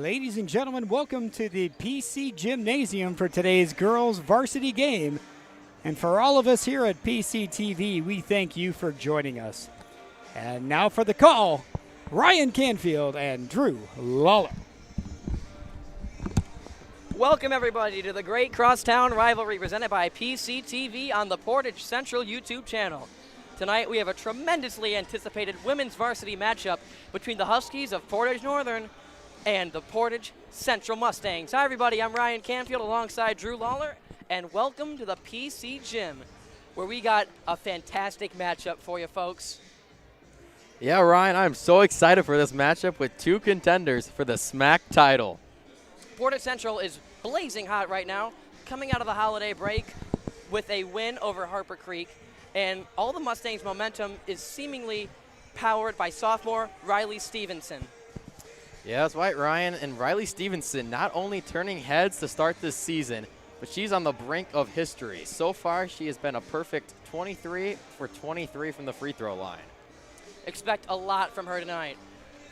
Ladies and gentlemen, welcome to the PC Gymnasium for today's girls varsity game. And for all of us here at PC TV, we thank you for joining us. And now for the call, Ryan Canfield and Drew Lawler. Welcome everybody to the great crosstown rivalry presented by PC TV on the Portage Central YouTube channel. Tonight we have a tremendously anticipated women's varsity matchup between the Huskies of Portage Northern and the Portage Central Mustangs. Hi everybody, I'm Ryan Canfield alongside Drew Lawler, and welcome to the PC Gym, where we got a fantastic matchup for you folks. Yeah, Ryan, I'm so excited for this matchup with two contenders for the SMAC title. Portage Central is blazing hot right now, coming out of the holiday break with a win over Harper Creek, and all the Mustangs' momentum is seemingly powered by sophomore Riley Stevenson. Yeah, that's right, Ryan. And Riley Stevenson not only turning heads to start this season, but she's on the brink of history. So far, she has been a perfect 23 for 23 from the free throw line. Expect a lot from her tonight.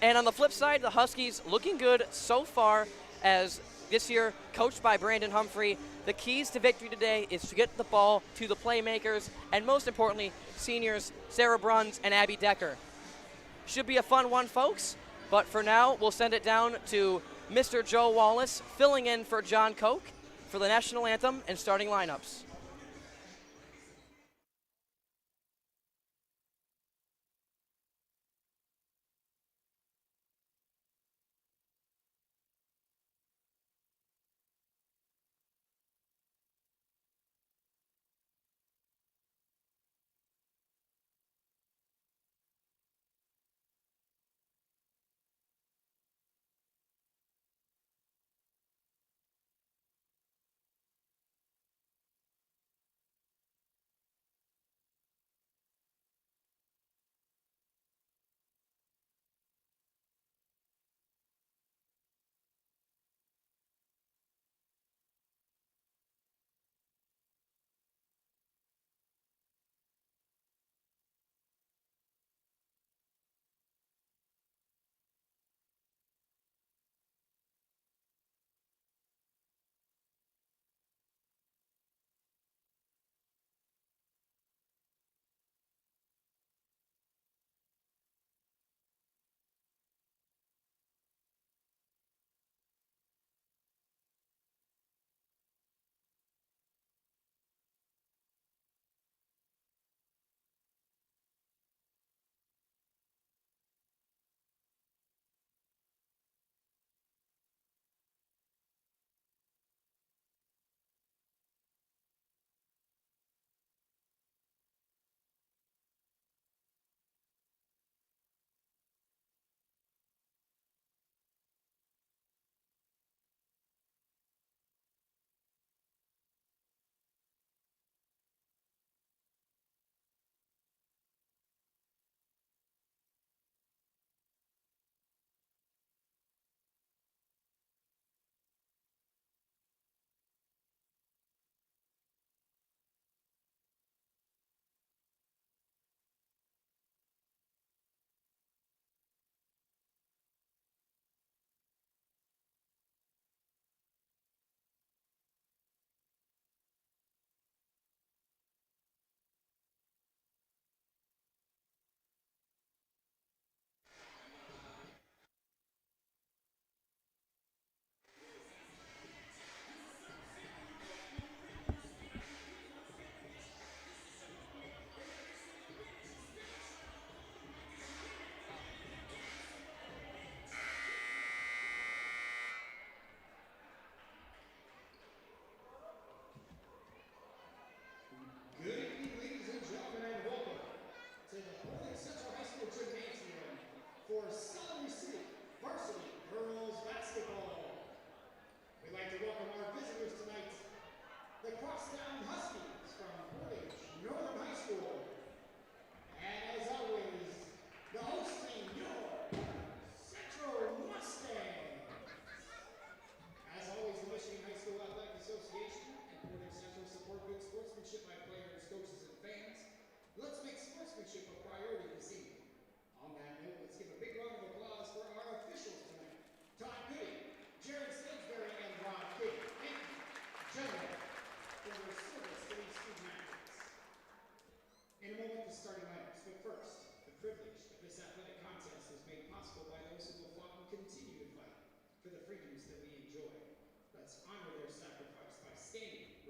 And on the flip side, the Huskies looking good so far, as this year coached by Brandon Humphrey. The keys to victory today is to get the ball to the playmakers, and most importantly, seniors Sarah Bruns and Abby Decker. Should be a fun one, folks. But for now, we'll send it down to Mr. Joe Wallace, filling in for John Koch for the national anthem and starting lineups.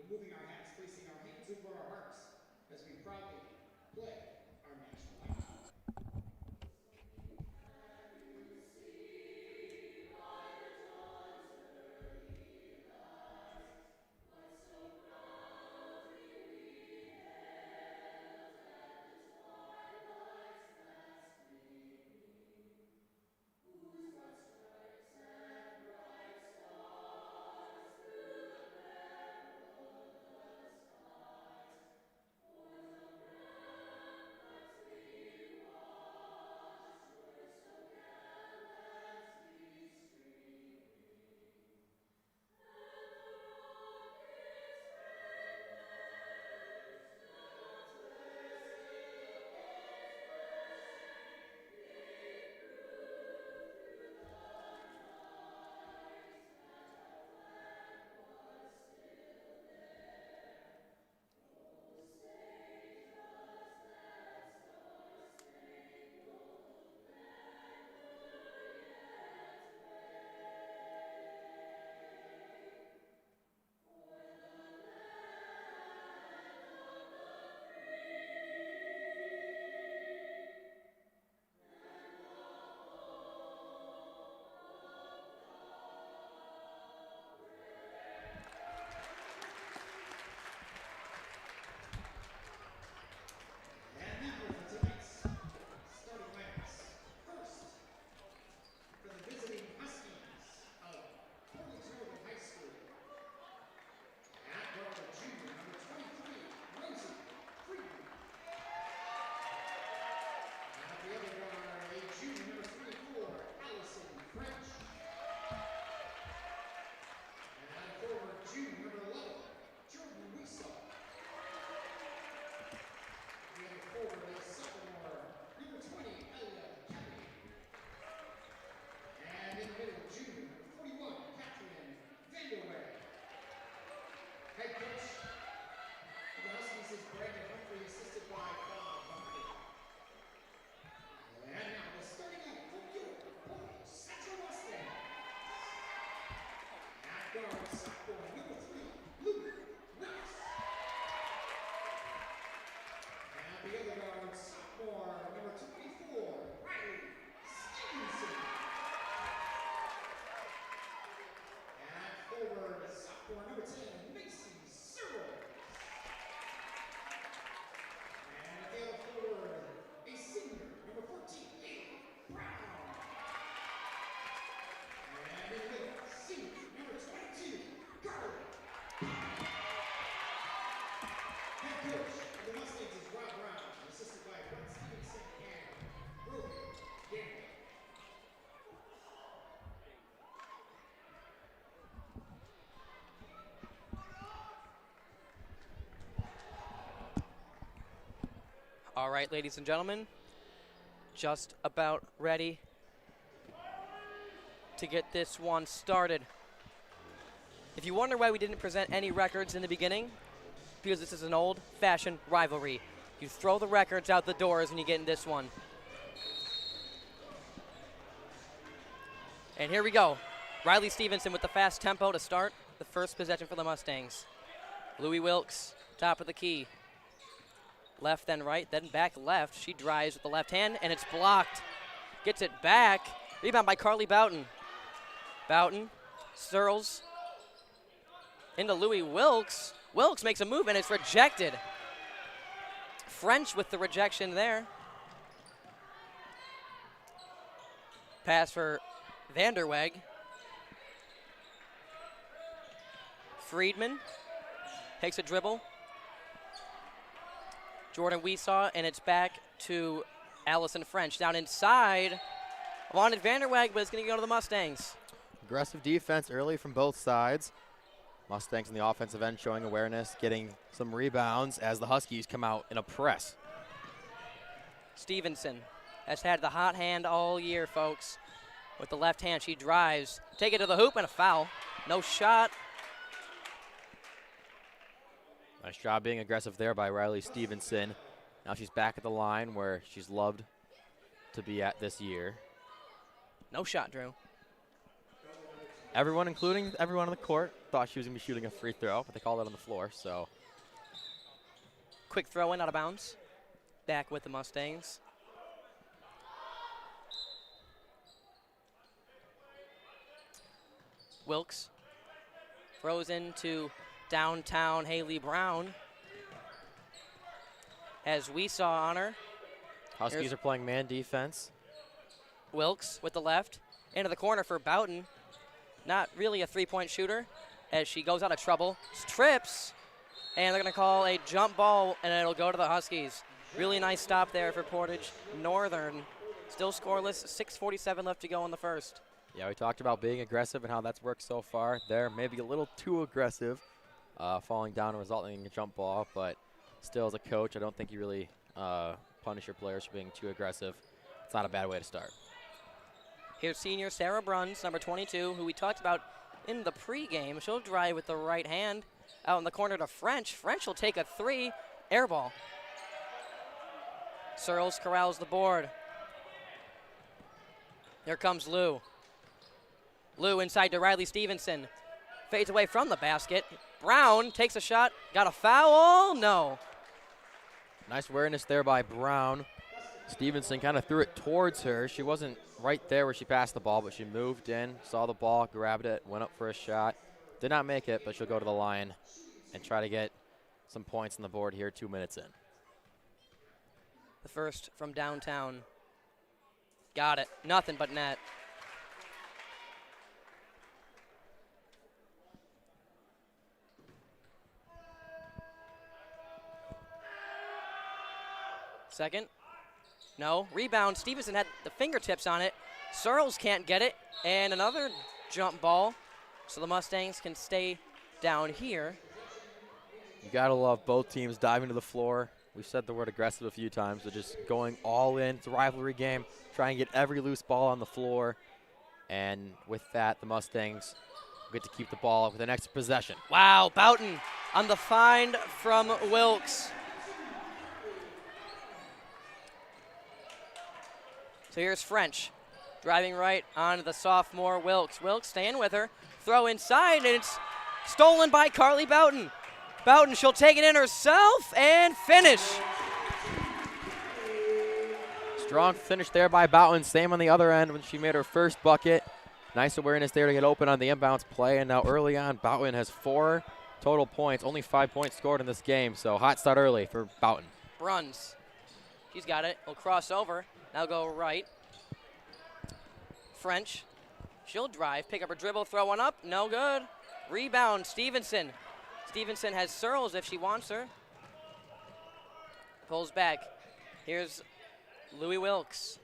removing our hats, placing our hands over our hearts as we proudly play our national anthem. For the visiting Huskies of Portage Northern High School, at guard junior number 23, Rosie Friedman. At the other guard, a junior number 24, Allison French. And at forward, junior number 11, Jordan Weesaw. The other forward is sophomore, number 20, Elia Kelly. And in the middle, junior, 41, Catherine Vanderweg. Head coach of the Huskies is Brandon Humphrey, assisted by Bob Humphrey. And now the starting out from your Portage Central Mustangs. At guard, sophomore, number 3, Luke Willis. And the other guard, sophomore, number 24, Riley Stevenson. And forward, sophomore, number 10, Macy Searles. And at the other forward, a senior, number 14, Lee Brown. And in the middle, senior, number 22, Carly. Head coach of the Mustangs is Rob Brown, assisted by Brett Stevenson and Ruben Gamble. All right, ladies and gentlemen, just about ready to get this one started. If you wonder why we didn't present any records in the beginning, because this is an old-fashioned rivalry. You throw the records out the doors and you get in this one. And here we go. Riley Stevenson with the fast tempo to start the first possession for the Mustangs. Louie Wilkes, top of the key. Left, then right, then back left. She drives with the left hand, and it's blocked. Gets it back. Rebound by Carly Boughton. Boughton, Searles, into Louie Wilkes. Wilkes makes a move, and it's rejected. French with the rejection there. Pass for Vanderweg. Friedman takes a dribble. Jordan Weesaw, and it's back to Allison French. Down inside, wanted Vanderweg, but it's going to go to the Mustangs. Aggressive defense early from both sides. Mustangs on the offensive end showing awareness, getting some rebounds as the Huskies come out in a press. Stevenson has had the hot hand all year, folks. With the left hand, she drives. Take it to the hoop and a foul. No shot. Nice job being aggressive there by Riley Stevenson. Now she's back at the line where she's loved to be at this year. No shot, Drew. Everyone, including everyone on the court, thought she was going to be shooting a free throw, but they called it on the floor, so. Quick throw in out of bounds. Back with the Mustangs. Wilkes throws into downtown Haley Brown. As we saw on her. Huskies are playing man defense. Wilkes with the left. Into the corner for Boughton. Not really a three-point shooter as she goes out of trouble. Trips, and they're going to call a jump ball, and it'll go to the Huskies. Really nice stop there for Portage Northern. Still scoreless, 6:47 left to go in the first. Yeah, we talked about being aggressive and how that's worked so far. They're maybe a little too aggressive, falling down and resulting in a jump ball, but still as a coach, I don't think you really punish your players for being too aggressive. It's not a bad way to start. Here's senior Sarah Bruns, number 22, who we talked about in the pregame. She'll drive with the right hand out in the corner to French. French will take a three, air ball. Searles corrals the board. Here comes Lou. Lou inside to Riley Stevenson. Fades away from the basket. Brown takes a shot. Got a foul? No. Nice awareness there by Brown. Stevenson kind of threw it towards her. She wasn't right there where she passed the ball, but she moved in, saw the ball, grabbed it, went up for a shot. Did not make it, but she'll go to the line and try to get some points on the board here 2 minutes in. The first from downtown. Got it. Nothing but net. Second. No. Rebound. Stevenson had the fingertips on it. Searles can't get it. And another jump ball. So the Mustangs can stay down here. You got to love both teams diving to the floor. We've said the word aggressive a few times, but just going all in. It's a rivalry game. Try and get every loose ball on the floor. And with that, the Mustangs get to keep the ball with an extra possession. Wow, Boughton on the find from Wilkes. So here's French driving right onto the sophomore Wilkes. Wilkes staying with her. Throw inside, and it's stolen by Carly Boughton. Boughton, she'll take it in herself and finish. Strong finish there by Boughton. Same on the other end when she made her first bucket. Nice awareness there to get open on the inbounds play. And now early on, Boughton has 4 total points. Only 5 points scored in this game, so hot start early for Boughton. Bruns. She's got it. Will cross over. Now go right. French. She'll drive. Pick up her dribble. Throw one up. No good. Rebound. Stevenson. Stevenson has Searles if she wants her. Pulls back. Here's Louis Wilkes.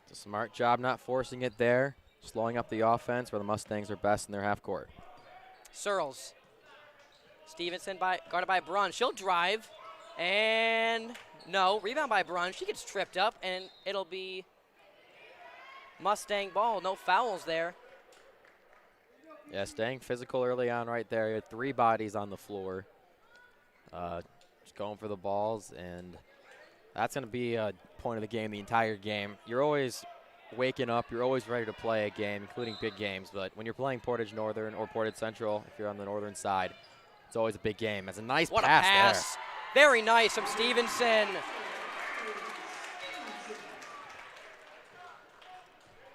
It's a smart job not forcing it there. Slowing up the offense where the Mustangs are best in their half court. Searles. Stevenson guarded by Brun. She'll drive. And no. Rebound by Brun. She gets tripped up, and it'll be Mustang ball. No fouls there. Yeah, staying physical early on right there. You had 3 bodies on the floor. Just going for the balls, and that's going to be a point of the game the entire game. You're always waking up. You're always ready to play a game, including big games. But when you're playing Portage Northern or Portage Central, if you're on the northern side, it's always a big game. That's a nice what pass a pass. There. Very nice from Stevenson.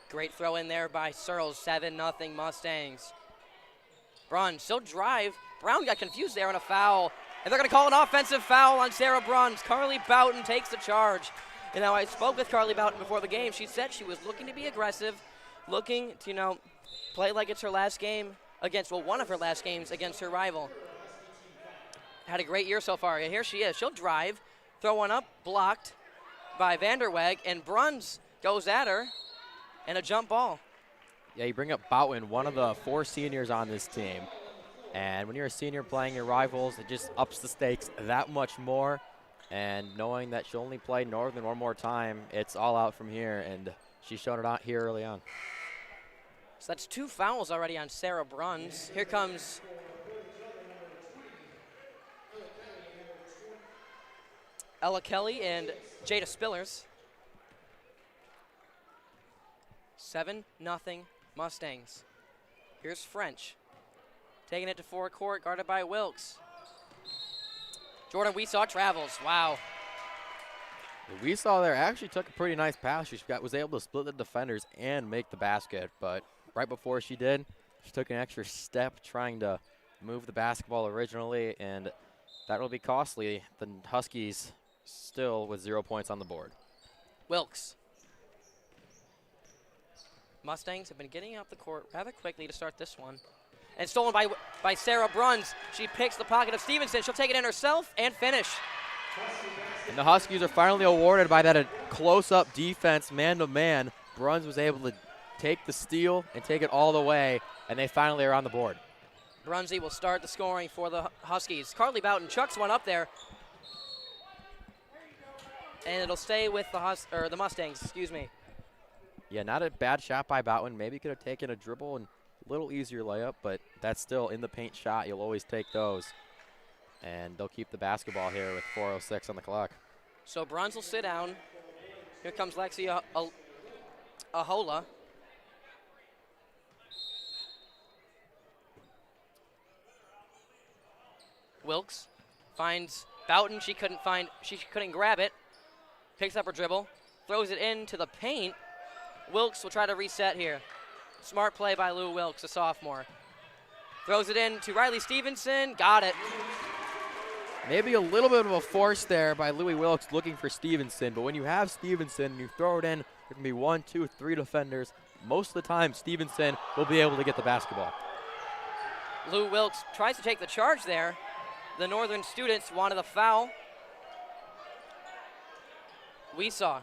Great throw in there by Searles. 7-0 Mustangs. Brun still drive. Brown got confused there on a foul. And they're going to call an offensive foul on Sarah Bruns. Carly Boughton takes the charge. And now I spoke with Carly Boughton before the game. She said she was looking to be aggressive, looking to, play like it's her last game against, one of her last games against her rival. Had a great year so far. And here she is. She'll drive, throw one up, blocked by Vanderweg, and Bruns goes at her, and a jump ball. Yeah, you bring up Boughton, one of the 4 seniors on this team. And when you're a senior playing your rivals, it just ups the stakes that much more. And knowing that she'll only play Northern one more time, it's all out from here. And she's shown it out here early on. So that's 2 fouls already on Sarah Bruns. Here comes Ella Kelly and Jada Spillers. 7-0 Mustangs. Here's French. Taking it to forecourt, guarded by Wilkes. Jordan Weesaw travels. Wow. We saw there actually took a pretty nice pass. She was able to split the defenders and make the basket, but right before she did, she took an extra step trying to move the basketball originally, and that will be costly. The Huskies still with 0 points on the board. Wilkes. Mustangs have been getting up the court rather quickly to start this one. And stolen by Sarah Bruns. She picks the pocket of Stevenson. She'll take it in herself and finish. And the Huskies are finally awarded by that close-up defense, man-to-man. Bruns was able to take the steal and take it all the way, and they finally are on the board. Brunsey will start the scoring for the Huskies. Carly Boughton chucks one up there. And it'll stay with the Mustangs, excuse me. Yeah, not a bad shot by Boughton. Maybe could have taken a dribble and a little easier layup, but that's still in the paint shot. You'll always take those. And they'll keep the basketball here with 4:06 on the clock. So Bruns will sit down. Here comes Lexi Ahola. Wilkes finds Boughton. She couldn't grab it. Picks up her dribble, throws it into the paint. Wilkes will try to reset here. Smart play by Lou Wilkes, a sophomore. Throws it in to Riley Stevenson. Got it. Maybe a little bit of a force there by Louie Wilkes looking for Stevenson, but when you have Stevenson and you throw it in, there can be 1, 2, 3 defenders. Most of the time, Stevenson will be able to get the basketball. Lou Wilkes tries to take the charge there. The Northern students wanted a foul. We saw.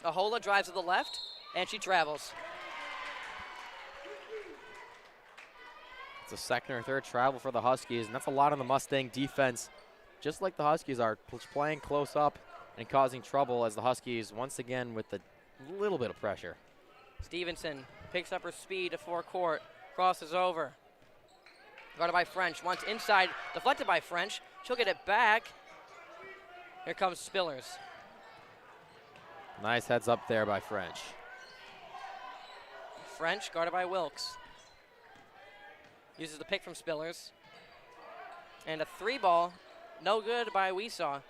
Ahola drives to the left, and she travels. It's a second or third travel for the Huskies, and that's a lot on the Mustang defense. Just like the Huskies are playing close up and causing trouble as the Huskies, once again, with a little bit of pressure. Stevenson picks up her speed to forecourt, crosses over. Guarded by French, once inside, deflected by French. She'll get it back. Here comes Spillers. Nice heads up there by French. French, guarded by Wilkes. Uses the pick from Spillers. And a 3-ball, no good by Weesaw.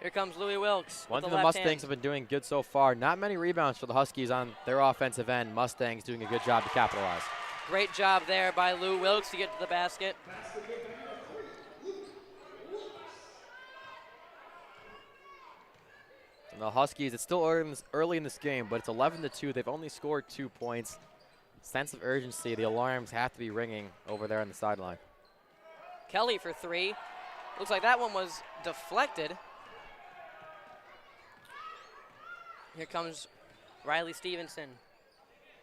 Here comes Louie Wilkes. One thing the Mustangs have been doing good so far. Not many rebounds for the Huskies on their offensive end. Mustangs doing a good job to capitalize. Great job there by Lou Wilkes to get to the basket. And the Huskies, it's still early in this game, but it's 11-2. They've only scored 2 points. Sense of urgency. The alarms have to be ringing over there on the sideline. Kelly for 3. Looks like that one was deflected. Here comes Riley Stevenson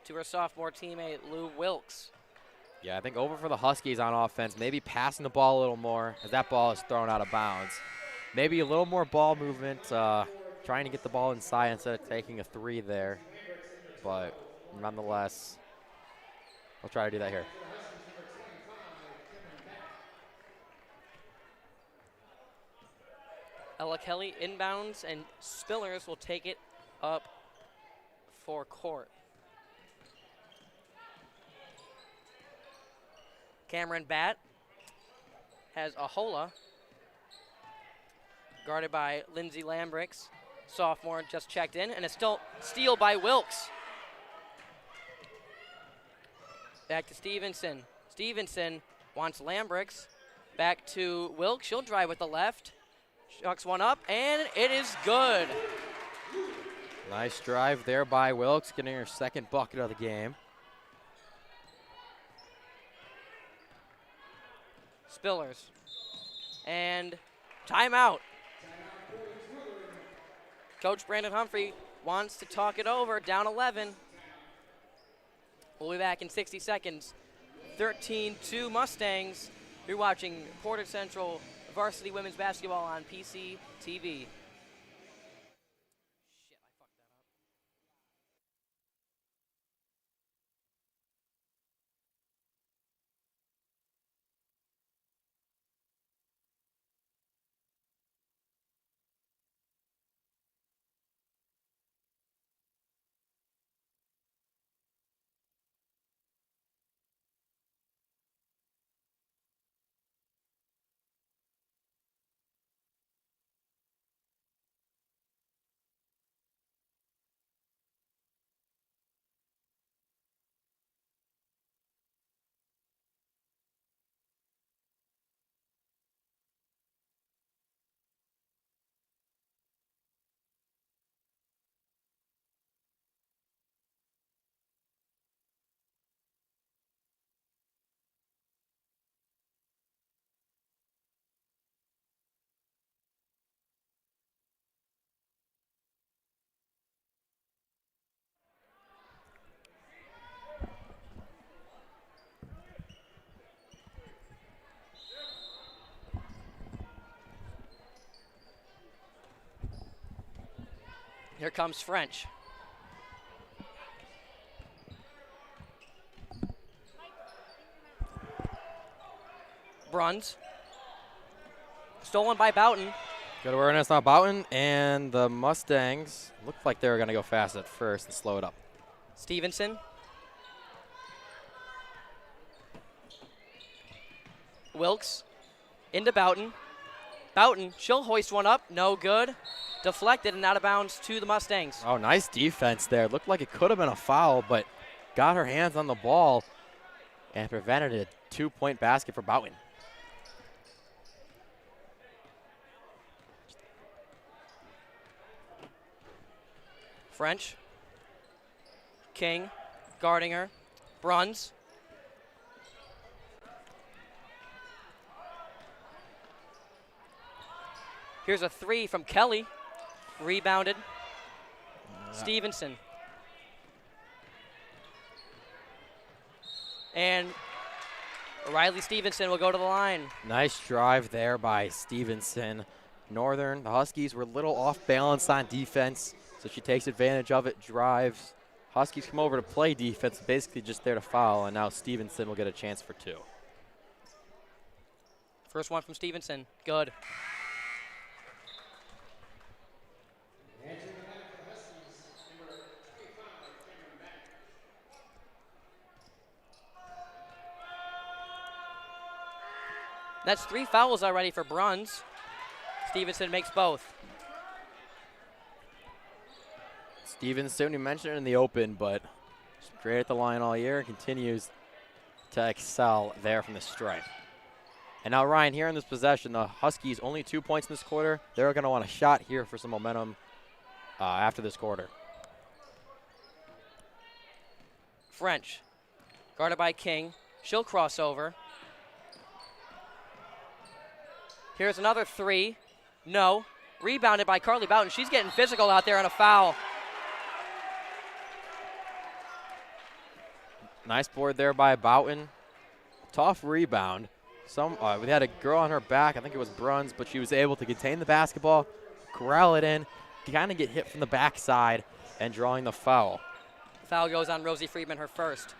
to her sophomore teammate, Lou Wilkes. Yeah, I think over for the Huskies on offense. Maybe passing the ball a little more as that ball is thrown out of bounds. Maybe a little more ball movement, trying to get the ball inside instead of taking a 3 there. But nonetheless, I'll try to do that here. Ella Kelly inbounds, and Spillers will take it up for court. Cameron Batt has Ahola, guarded by Lindsay Lambrix, sophomore, just checked in, and a steal by Wilkes. Back to Stevenson. Stevenson wants Lambrix. Back to Wilkes. She'll drive with the left. Chucks one up, and it is good. Nice drive there by Wilkes, getting her second bucket of the game. Spillers. And timeout. Coach Brandon Humphrey wants to talk it over, down 11. We'll be back in 60 seconds. 13-2 Mustangs. You're watching Portage Central Varsity Women's Basketball on PC TV. Here comes French. Bruns. Stolen by Boughton. Good awareness on Boughton, and the Mustangs looked like they were going to go fast at first and slow it up. Stevenson. Wilkes into Boughton. Boughton, she'll hoist one up. No good. Deflected and out of bounds to the Mustangs. Oh, nice defense there. Looked like it could have been a foul, but got her hands on the ball and prevented a 2-point basket for Boughton. French. King guarding her. Bruns. Here's a three from Kelly. Rebounded. Stevenson. And Riley Stevenson will go to the line. Nice drive there by Stevenson. Northern, the Huskies were a little off balance on defense, so she takes advantage of it, drives. Huskies come over to play defense, basically just there to foul, and now Stevenson will get a chance for two. First one from Stevenson. Good. That's 3 fouls already for Bruns. Stevenson makes both. Stevenson, you mentioned it in the open, but great at the line all year and continues to excel there from the stripe. And now, Ryan, here in this possession, the Huskies only 2 points in this quarter. They're going to want a shot here for some momentum after this quarter. French, guarded by King. She'll cross over. Here's another three. No. Rebounded by Carly Boughton. She's getting physical out there on a foul. Nice board there by Boughton. Tough rebound. We had a girl on her back. I think it was Bruns, but she was able to contain the basketball, corral it in, kind of get hit from the backside, and drawing the foul. Foul goes on Rosie Friedman, her first.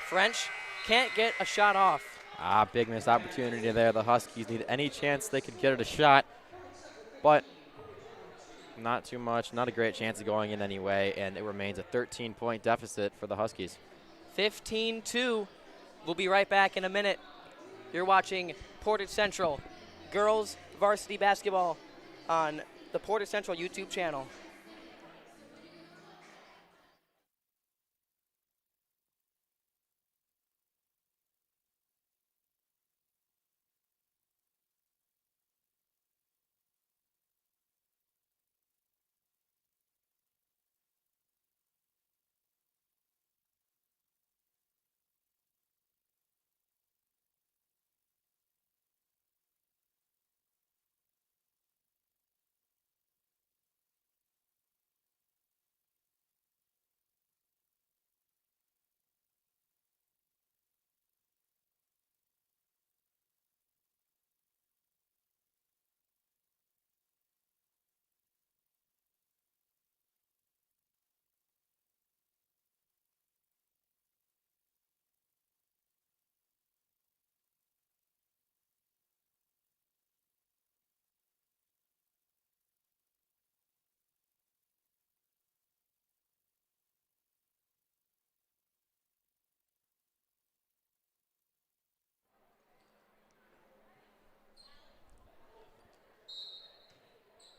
French can't get a shot off. Big missed opportunity there. The Huskies need any chance they could get it a shot, but not too much, not a great chance of going in anyway, and it remains a 13-point deficit for the Huskies. 15-2. We'll be right back in a minute. You're watching Portage Central girls varsity basketball on the Portage Central YouTube channel.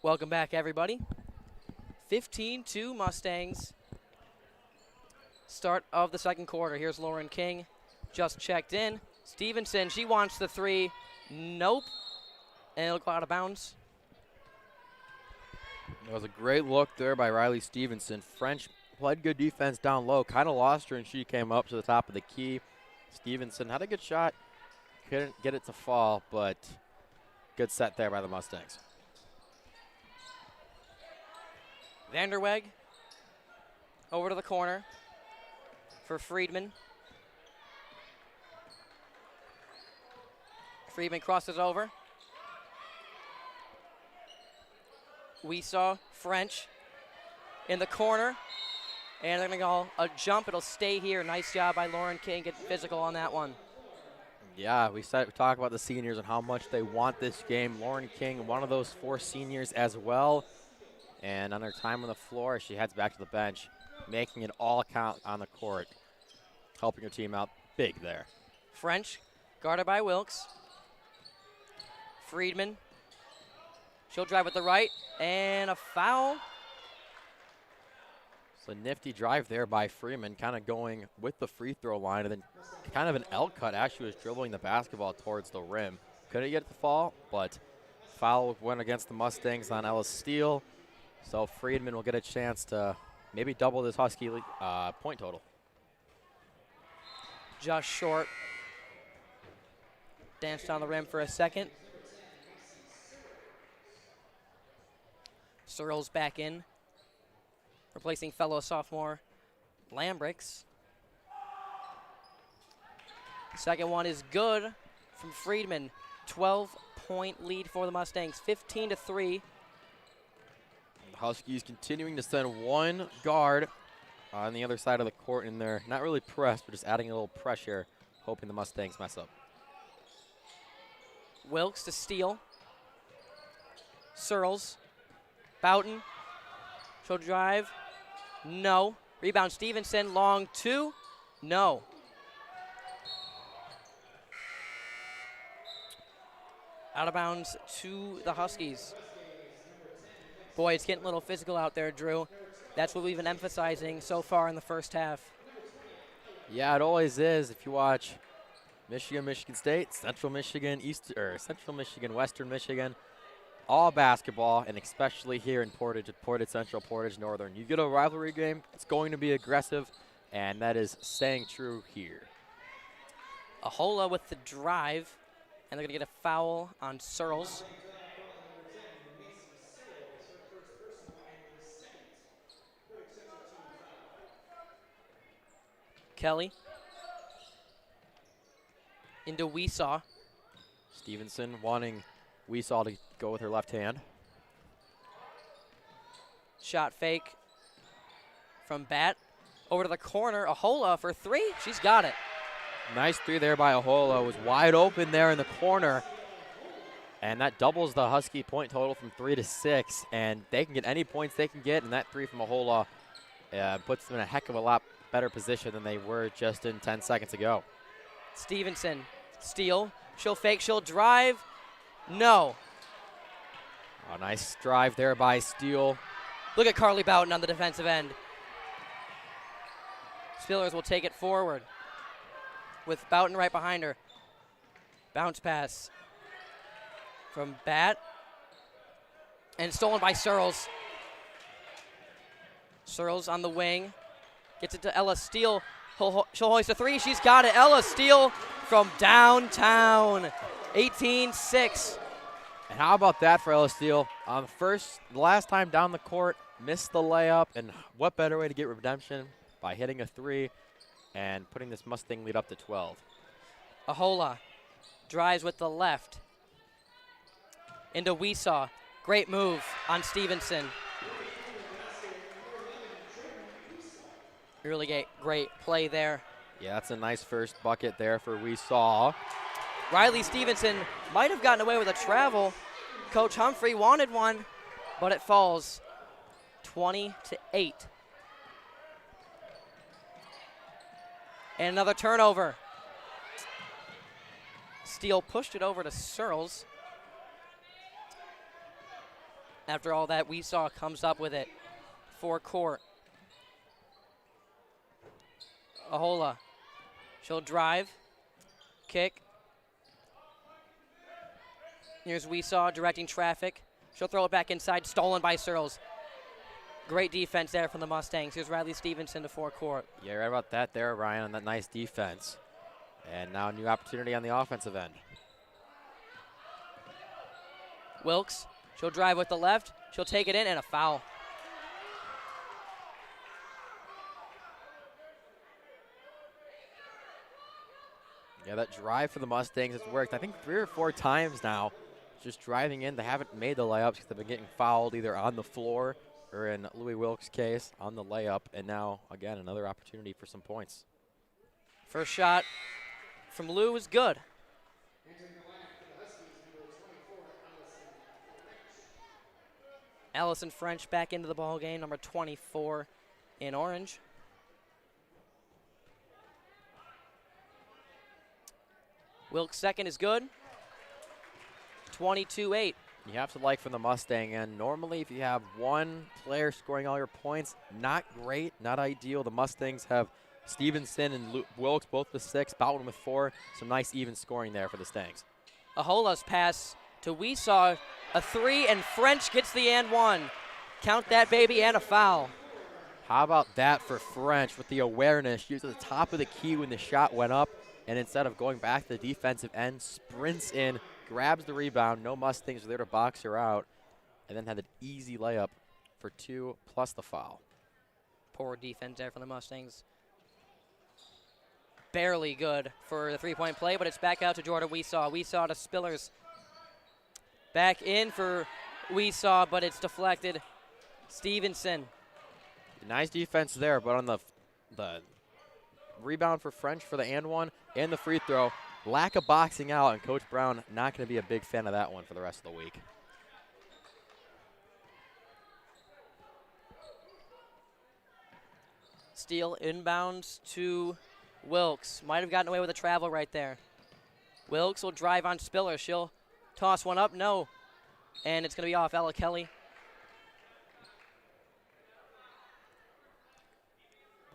Welcome back, everybody. 15-2 Mustangs. Start of the second quarter. Here's Lauren King, just checked in. Stevenson, she wants the three. Nope. And it'll go out of bounds. It was a great look there by Riley Stevenson. French played good defense down low, kind of lost her, and she came up to the top of the key. Stevenson had a good shot, couldn't get it to fall, but good set there by the Mustangs. Vanderweg over to the corner for Friedman. Friedman crosses over. We saw French in the corner, and they're going to go a jump. It'll stay here. Nice job by Lauren King, getting physical on that one. Yeah, we talk about the seniors and how much they want this game. Lauren King, one of those 4 seniors as well. And on her time on the floor, she heads back to the bench, making it all count on the court, helping her team out big there. French, guarded by Wilkes. Friedman, she'll drive with the right, and a foul. So nifty drive there by Freeman, kind of going with the free throw line, and then kind of an L cut as she was dribbling the basketball towards the rim. Couldn't get the fall, but foul went against the Mustangs on Ella Steele. So Friedman will get a chance to maybe double this Husky point total. Just short. Danced on the rim for a second. Searles back in, replacing fellow sophomore Lambricks. Second one is good from Friedman. 12-point lead for the Mustangs, 15-3. The Huskies continuing to send one guard on the other side of the court, and they're not really pressed, but just adding a little pressure, hoping the Mustangs mess up. Wilkes to steal. Searles. Boughton. She'll drive. No. Rebound Stevenson. Long 2. No. Out of bounds to the Huskies. Boy, it's getting a little physical out there, Drew. That's what we've been emphasizing so far in the first half. Yeah, it always is. If you watch Michigan, Michigan State, Central Michigan, Central Michigan, Western Michigan, all basketball, and especially here in Portage, at Portage Central, Portage Northern. You get a rivalry game, it's going to be aggressive, and that is staying true here. Ahola with the drive, and they're going to get a foul on Searles. Kelly. Into Weesaw. Stevenson wanting Weesaw to go with her left hand. Shot fake from Bat. Over to the corner. Ahola for 3. She's got it. Nice 3 there by Ahola. Was wide open there in the corner. And that doubles the Husky point total from 3 to 6. And they can get any points they can get. And that 3 from Ahola puts them in a heck of a lot better position than they were just in 10 seconds ago. Stevenson, steal. She'll fake, she'll drive. No. A nice drive there by Steele. Look at Carly Boughton on the defensive end. Spillers will take it forward with Boughton right behind her. Bounce pass from Bat. And stolen by Searles. Searles on the wing. Gets it to Ella Steele. She'll hoist a 3. She's got it. Ella Steele from downtown. 18-6. And how about that for Ella Steele? The last time down the court, missed the layup, and what better way to get redemption by hitting a 3 and putting this Mustang lead up to 12. Ahola drives with the left. Into Weesaw. Great move on Stevenson. Really great play there. Yeah, that's a nice first bucket there for Weesaw. Riley Stevenson might have gotten away with a travel. Coach Humphrey wanted one, but it falls 20-8. And another turnover. Steele pushed it over to Searles. After all that, Weesaw comes up with it for court. Ahola. She'll drive. Kick. Here's Weesaw directing traffic. She'll throw it back inside. Stolen by Searles. Great defense there from the Mustangs. Here's Riley Stevenson to forecourt. Yeah, right about that there, Ryan, on that nice defense. And now a new opportunity on the offensive end. Wilkes. She'll drive with the left. She'll take it in, and a foul. Yeah, that drive for the Mustangs has worked, I think, 3 or 4 times now. just driving in. They haven't made the layups because they've been getting fouled either on the floor or in Louis Wilkes' case on the layup. And now, again, another opportunity for some points. First shot from Lou is good. Allison French back into the ball game, number 24 in orange. Wilkes' second is good. 22-8. You have to like from the Mustang end. Normally, if you have one player scoring all your points, not great, not ideal. The Mustangs have Stevenson and Wilkes both with 6, Boughton with 4. Some nice even scoring there for the Stangs. Ahola's pass to Weesaw, a 3, and French gets the and 1. Count that, baby, and a foul. How about that for French with the awareness? She was at the top of the key when the shot went up, and instead of going back to the defensive end, sprints in, grabs the rebound. No Mustangs are there to box her out, and then had an easy layup for 2 plus the foul. Poor defense there from the Mustangs. Barely good for the three-point play, but it's back out to Jordan Weesaw. Weesaw to Spillers. Back in for Weesaw, but it's deflected. Stevenson. Nice defense there, but on the rebound for French for the and 1 and the free throw, lack of boxing out, and Coach Brown not going to be a big fan of that one for the rest of the week. Steele inbounds to Wilkes. Might have gotten away with a travel right there. Wilkes will drive on Spiller. She'll toss one up. No. And it's going to be off Ella Kelly.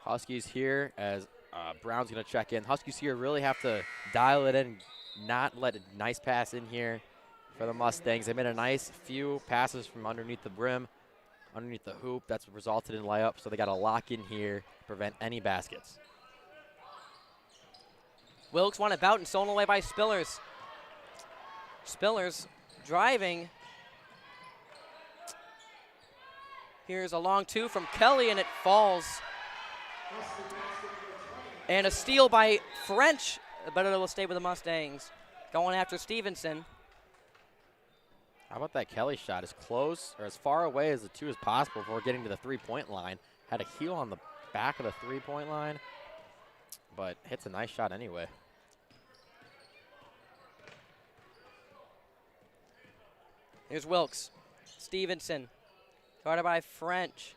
Huskies here as Brown's going to check in. Huskies here really have to dial it in, not let a nice pass in here for the Mustangs. They made a nice few passes from underneath the brim, underneath the hoop. That's what resulted in layup, so they got to lock in here to prevent any baskets. Wilkes won it out and stolen away by Spillers. Spillers driving. Here's a long 2 from Kelly, and it falls. And a steal by French, but it will stay with the Mustangs. Going after Stevenson. How about that Kelly shot? As close or as far away as the 2 as possible before getting to the three-point line. Had a heel on the back of the three-point line, but hits a nice shot anyway. Here's Wilkes. Stevenson. Guarded by French.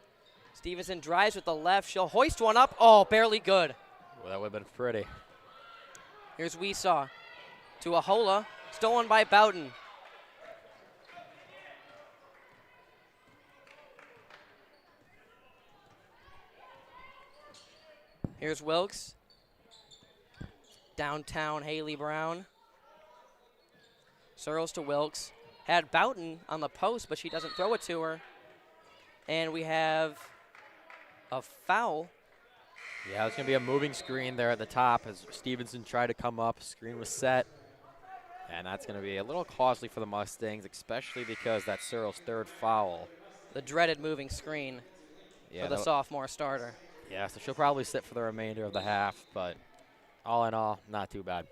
Stevenson drives with the left. She'll hoist one up. Oh, barely good. Well, that would have been pretty. Here's Weesaw to Ahola. Stolen by Boughton. Here's Wilkes. Downtown Haley Brown. Searles to Wilkes. Had Boughton on the post, but she doesn't throw it to her. And we have a foul. Yeah, it's going to be a moving screen there at the top as Stevenson tried to come up. Screen was set. And that's going to be a little costly for the Mustangs, especially because that's Searles' 3rd foul. The dreaded moving screen for the sophomore starter. Yeah, so she'll probably sit for the remainder of the half, but all in all, not too bad.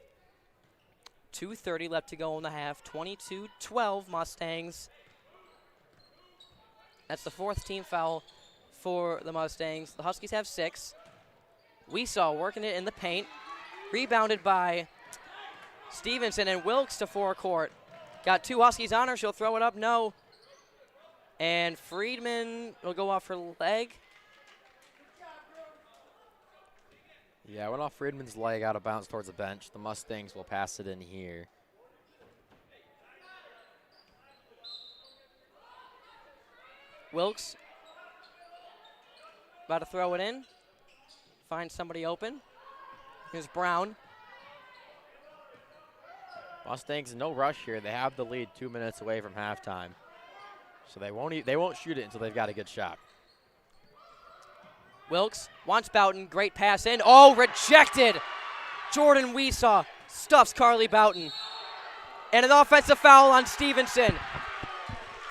2:30 left to go in the half. 22-12 Mustangs. That's the 4th team foul for the Mustangs. The Huskies have 6. Weesaw working it in the paint. Rebounded by Stevenson, and Wilkes to forecourt. Got 2 Huskies on her. She'll throw it up. No. And Friedman will go off her leg. Yeah, went off Friedman's leg out of bounds towards the bench. The Mustangs will pass it in here. Wilkes about to throw it in. Find somebody open. Here's Brown. Mustangs no rush here. They have the lead 2 minutes away from halftime. So they won't shoot it until they've got a good shot. Wilkes wants Boughton. Great pass in. Oh, rejected. Jordan Weesaw stuffs Carly Boughton. And an offensive foul on Stevenson.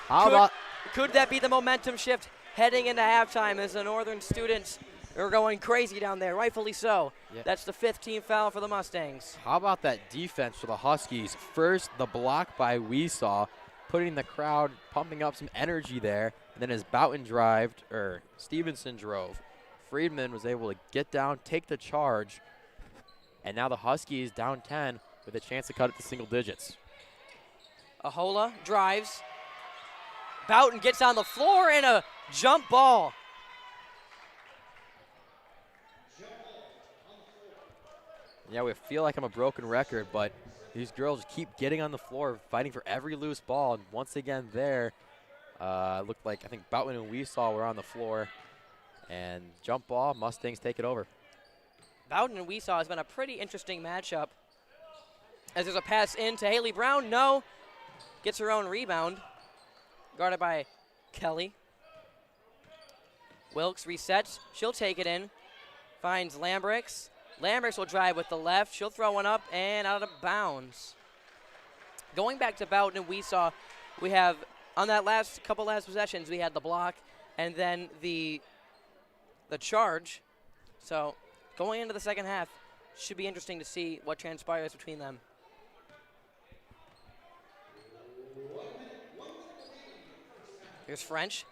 How about Could that be the momentum shift heading into halftime as the Northern students They're going crazy down there, rightfully so. Yeah. That's the 5th team foul for the Mustangs. How about that defense for the Huskies? First, the block by Weesaw, putting the crowd, pumping up some energy there. And then as Stevenson drove, Friedman was able to get down, take the charge. And now the Huskies down 10 with a chance to cut it to single digits. Ahola drives. Boughton gets on the floor and a jump ball. Yeah, we feel like I'm a broken record, but these girls keep getting on the floor, fighting for every loose ball. And once again there, looked like I think Boughton and Weesaw were on the floor. And jump ball, Mustangs take it over. Boughton and Weesaw has been a pretty interesting matchup. As there's a pass in to Haley Brown. No. Gets her own rebound. Guarded by Kelly. Wilkes resets. She'll take it in. Finds Lambrix. Lambrix will drive with the left. She'll throw one up and out of bounds. Going back to Boughton and Weesaw, we have on that last possessions, we had the block and then the charge. So going into the second half, should be interesting to see what transpires between them. Here's French.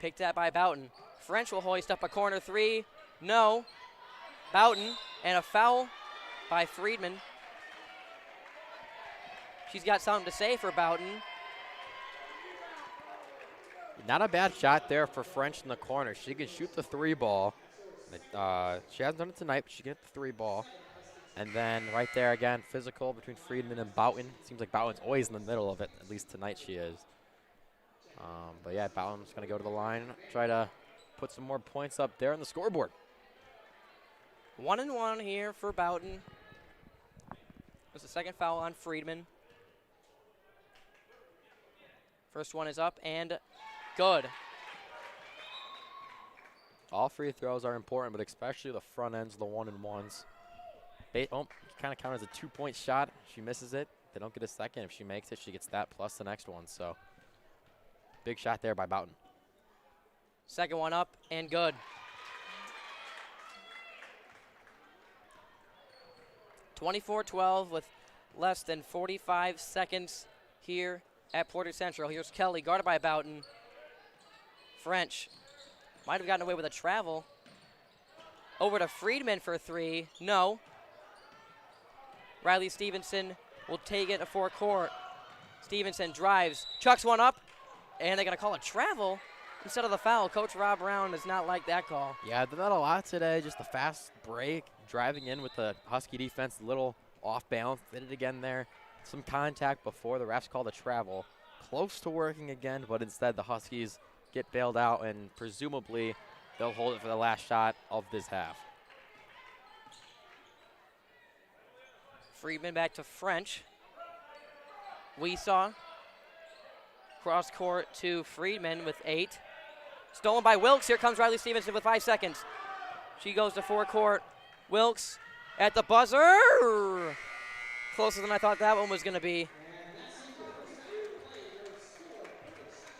Picked at by Boughton. French will hoist up a corner three. No. Boughton, and a foul by Friedman. She's got something to say for Boughton. Not a bad shot there for French in the corner. She can shoot the 3 ball. She hasn't done it tonight, but she can hit the 3 ball. And then right there again, physical between Friedman and Boughton. Seems like Boughton's always in the middle of it. At least tonight she is. But yeah, Boughton's going to go to the line, try to put some more points up there on the scoreboard. 1-1 here for Boughton. There's the second foul on Friedman. First one is up and good. All free throws are important, but especially the front ends, the 1-and-1s. Kind of count as a 2-point shot. She misses it. They don't get a second. If she makes it, she gets that plus the next one. So big shot there by Boughton. Second one up and good. 24-12 with less than 45 seconds here at Portage Central. Here's Kelly, guarded by Boughton. French might have gotten away with a travel. Over to Friedman for 3. No. Riley Stevenson will take it to forecourt. Stevenson drives, chucks one up, and they're going to call a travel instead of the foul. Coach Rob Brown does not like that call. Yeah, did that a lot today. Just a fast break, driving in with the Husky defense, a little off balance. Did it again there. Some contact before the refs called a travel. Close to working again, but instead the Huskies get bailed out, and presumably they'll hold it for the last shot of this half. Friedman back to French. Weesaw. Cross court to Friedman with 8. Stolen by Wilkes. Here comes Riley Stevenson with 5 seconds. She goes to forecourt. Wilkes at the buzzer. Closer than I thought that one was going to be.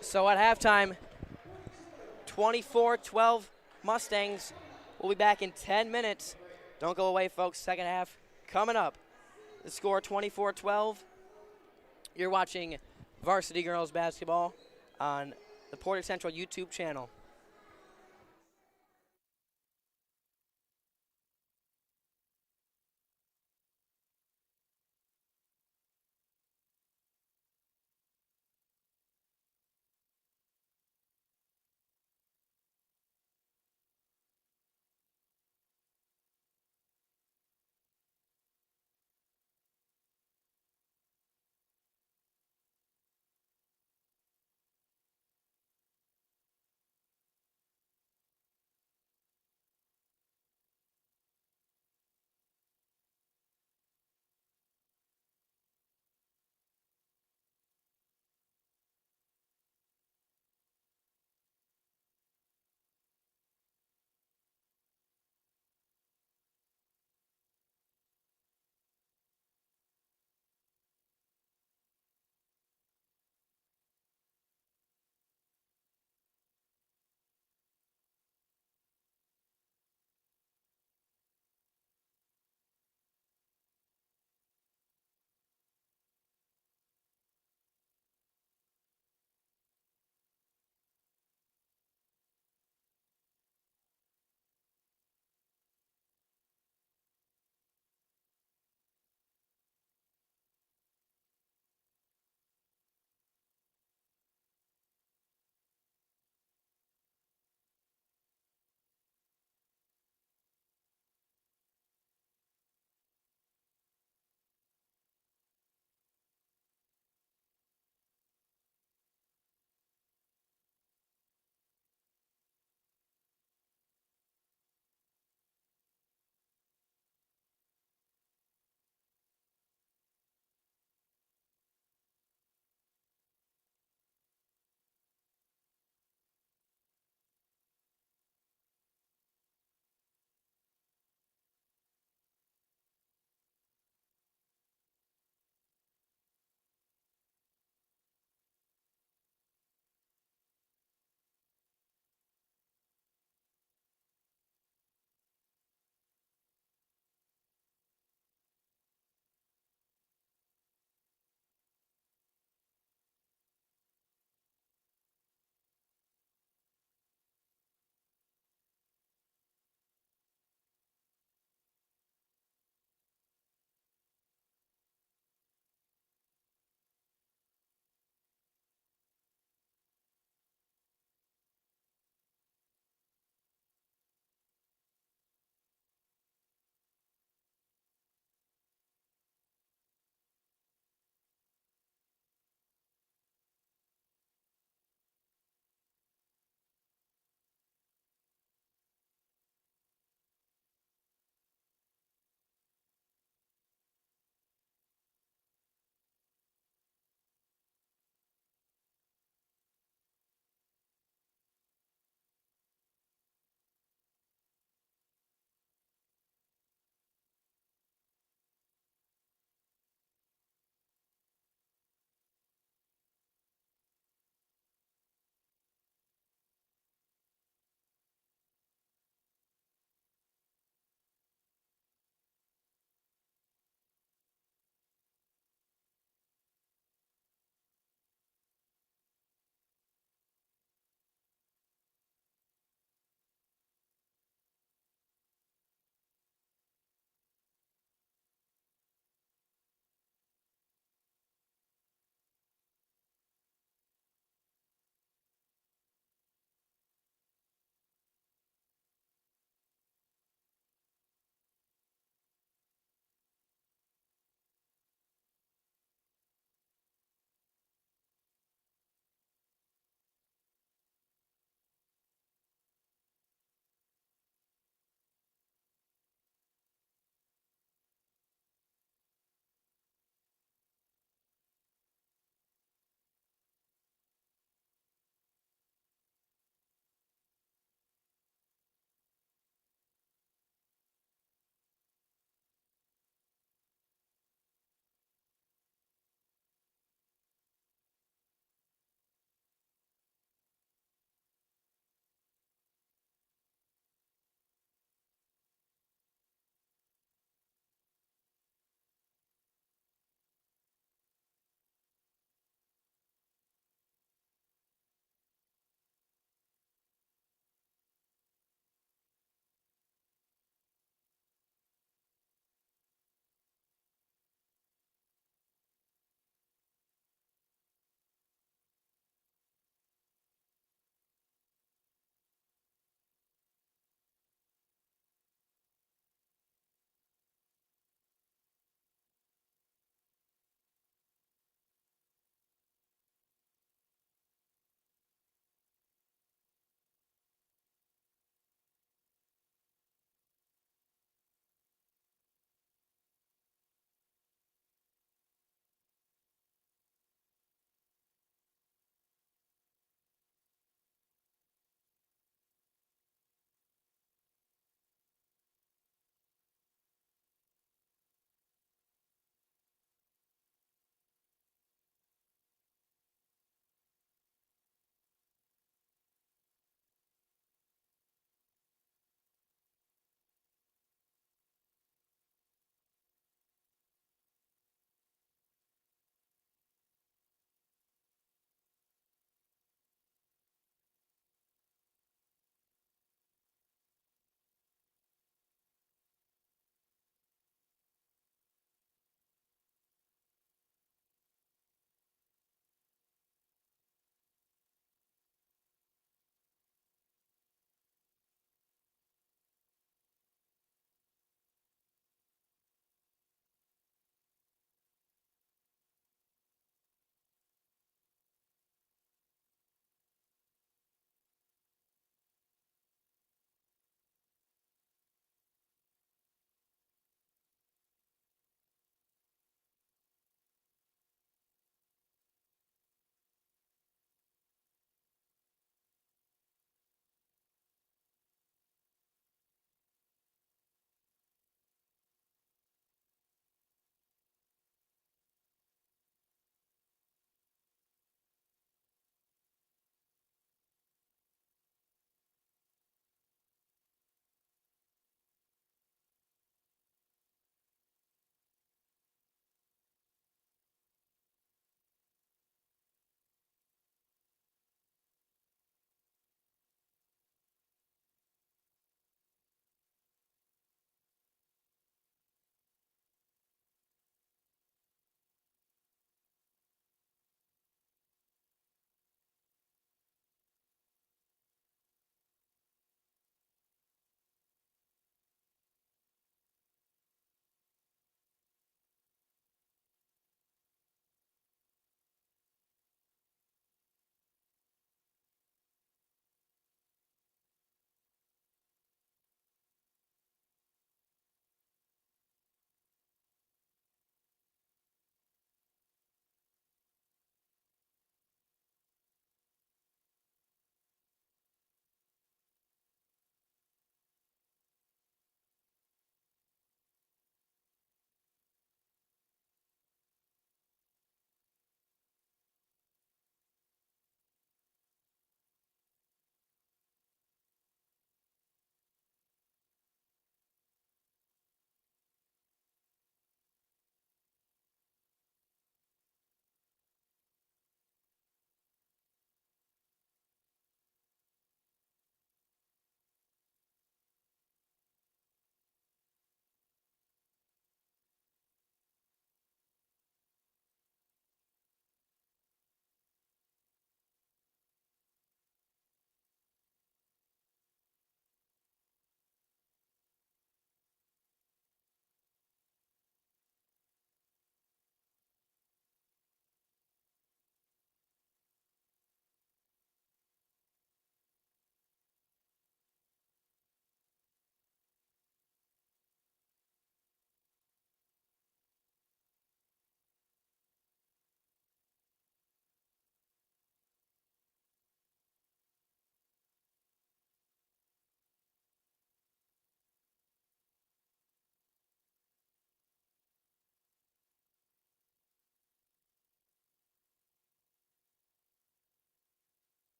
So at halftime, 24-12 Mustangs. We'll be back in 10 minutes. Don't go away, folks. Second half coming up. The score 24-12. You're watching Varsity Girls Basketball on the Portage Central YouTube channel.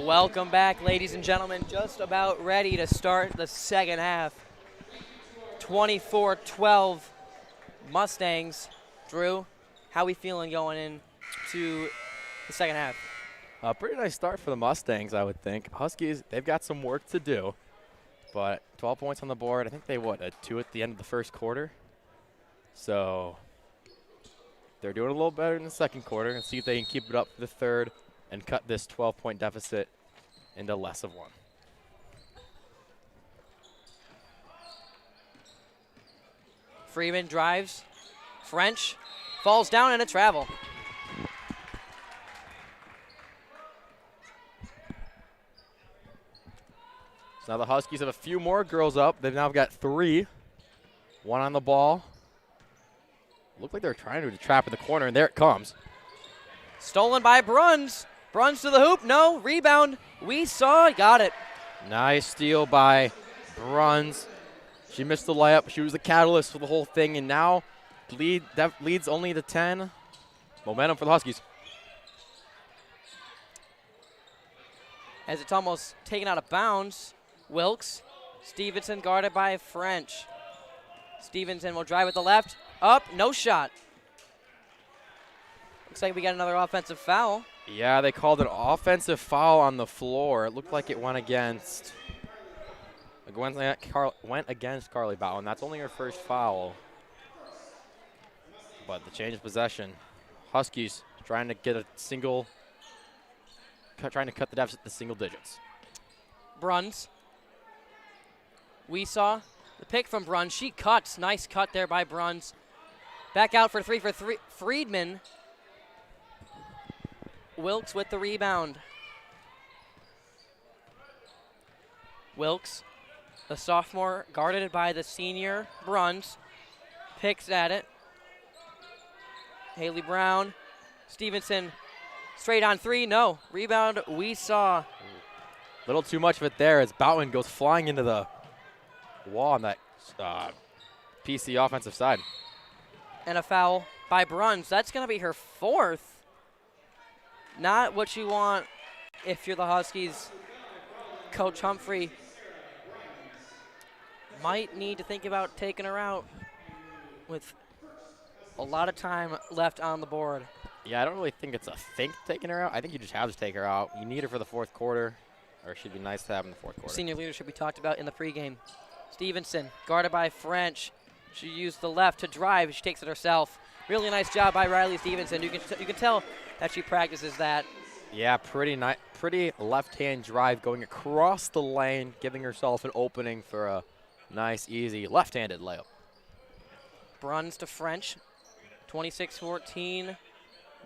Welcome back, ladies and gentlemen. Just about ready to start the second half. 24-12 Mustangs. Drew, how we feeling going into the second half? A pretty nice start for the Mustangs, I would think. Huskies, they've got some work to do, but 12 points on the board. I think they, a 2 at the end of the first quarter. So they're doing a little better in the second quarter, and see if they can keep it up for the third and cut this 12-point deficit into less of one. Freeman drives. French falls down and a travel. So now the Huskies have a few more girls up. They've now got 3. 1 on the ball. Looked like they were trying to trap in the corner, and there it comes. Stolen by Bruns. Bruns to the hoop. No. Rebound. We saw. Got it. Nice steal by Bruns. She missed the layup. She was the catalyst for the whole thing, and now that leads only to 10. Momentum for the Huskies. As it's almost taken out of bounds. Wilkes. Stevenson guarded by French. Stevenson will drive with the left. Up. No shot. Looks like we got another offensive foul. Yeah, they called an offensive foul on the floor. It looked like it went against Carly Bowden. That's only her first foul. But the change of possession. Huskies trying to get trying to cut the deficit to single digits. Bruns. We saw the pick from Bruns. She cuts. Nice cut there by Bruns. Back out for three. Friedman. Wilkes with the rebound. Wilkes, the sophomore, guarded by the senior Bruns, picks at it. Haley Brown, Stevenson, straight on 3, no. Rebound, we saw. Little too much of it there as Bowden goes flying into the wall on that PC offensive side. And a foul by Bruns. That's going to be her 4th. Not what you want if you're the Huskies. Coach Humphrey might need to think about taking her out with a lot of time left on the board. Yeah, I don't really think it's a think taking her out. I think you just have to take her out. You need her for the fourth quarter, or she'd be nice to have in the fourth quarter. Senior leadership we talked about in the pregame. Stevenson, guarded by French. She used the left to drive. She takes it herself. Really nice job by Riley Stevenson. You can tell that she practices that. Yeah, pretty left-hand drive going across the lane, giving herself an opening for a nice, easy left-handed layup. Bruns to French. 26-14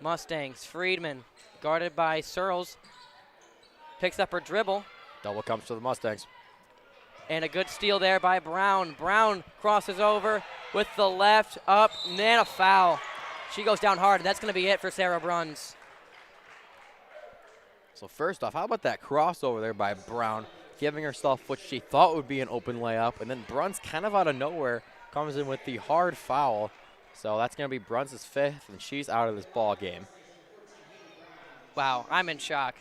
Mustangs. Friedman, guarded by Searles, picks up her dribble. Double comes to the Mustangs. And a good steal there by Brown. Brown crosses over with the left, up, and then a foul. She goes down hard, and that's going to be it for Sarah Bruns. So first off, how about that crossover there by Brown, giving herself what she thought would be an open layup, and then Bruns kind of out of nowhere comes in with the hard foul. So that's going to be Bruns' 5th, and she's out of this ball game. Wow, I'm in shock.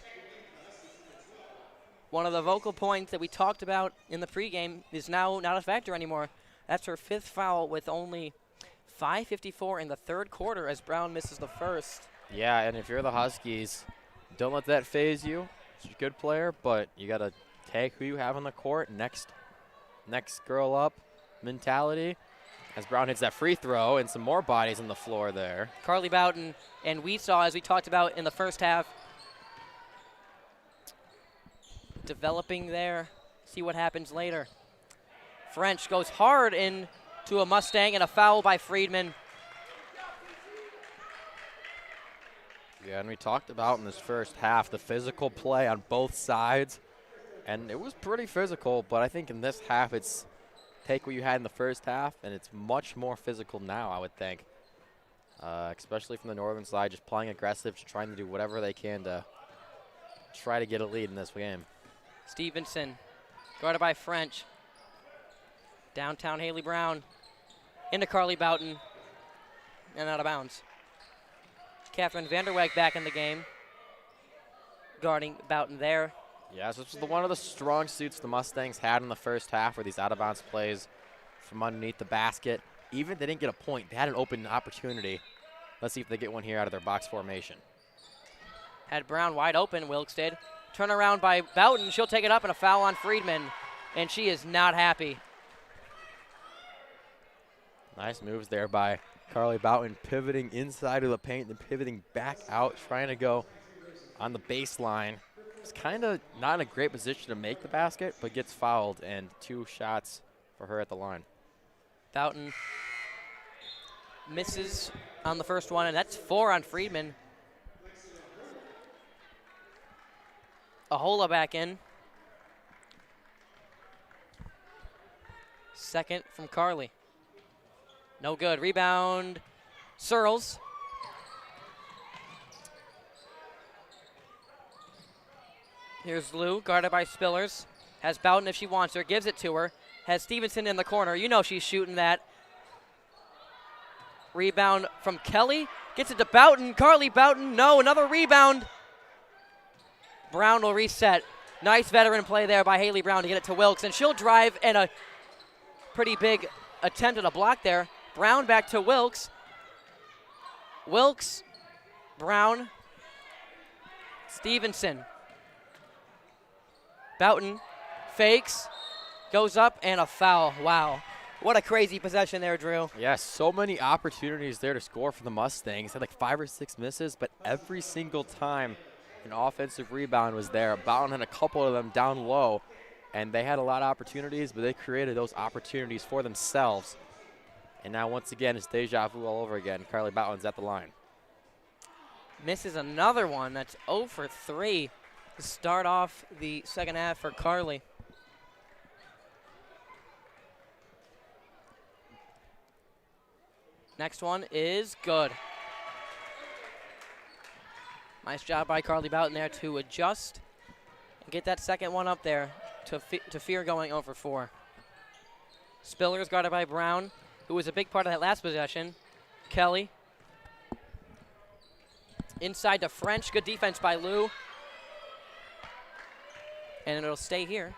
One of the vocal points that we talked about in the pregame is now not a factor anymore. That's her 5th foul with only 5:54 in the third quarter as Brown misses the first. Yeah, and if you're the Huskies, don't let that phase you. She's a good player, but you got to take who you have on the court. Next girl up mentality. As Brown hits that free throw and some more bodies on the floor there. Carly Bowden and we saw, as we talked about in the first half, developing there. See what happens later. French goes hard into a Mustang and a foul by Friedman. Yeah, and we talked about in this first half the physical play on both sides, and it was pretty physical, but I think in this half it's take what you had in the first half, and it's much more physical now, I would think, especially from the northern side, just playing aggressive, just trying to do whatever they can to try to get a lead in this game. Stevenson, guarded by French. Downtown Haley Brown into Carly Bowden and out of bounds. Catherine Vanderweg back in the game, guarding Bowden there. Yeah, so this was one of the strong suits the Mustangs had in the first half were these out-of-bounds plays from underneath the basket. Even if they didn't get a point, they had an open opportunity. Let's see if they get one here out of their box formation. Had Brown wide open, Wilkes did. Turn around by Boughton. She'll take it up and a foul on Friedman, and she is not happy. Nice moves there by Carly Boughton, pivoting inside of the paint and pivoting back out, trying to go on the baseline. It's kind of not in a great position to make the basket, but gets fouled, and 2 shots for her at the line. Boughton misses on the first one, and that's 4 on Friedman. Ahola back in. Second from Carly. No good. Rebound, Searles. Here's Lou, guarded by Spillers. Has Boughton if she wants her, gives it to her. Has Stevenson in the corner. You know she's shooting that. Rebound from Kelly. Gets it to Boughton. Carly Boughton, no, another rebound. Brown will reset. Nice veteran play there by Haley Brown to get it to Wilkes, and she'll drive, and a pretty big attempt at a block there. Brown back to Wilkes. Wilkes, Brown, Stevenson. Boughton fakes, goes up, and a foul. Wow. What a crazy possession there, Drew. Yeah, so many opportunities there to score for the Mustangs. Had like 5 or 6 misses, but every single time an offensive rebound was there. Boughton had a couple of them down low, and they had a lot of opportunities, but they created those opportunities for themselves. And now, once again, it's deja vu all over again. Carly Boughton's at the line. Misses another one. That's 0 for 3 to start off the second half for Carly. Next one is good. Nice job by Carly Boughton there to adjust and get that second one up there to fear going 0 for 4. Spillers guarded by Brown, who was a big part of that last possession. Kelly. Inside to French. Good defense by Lou. And it'll stay here.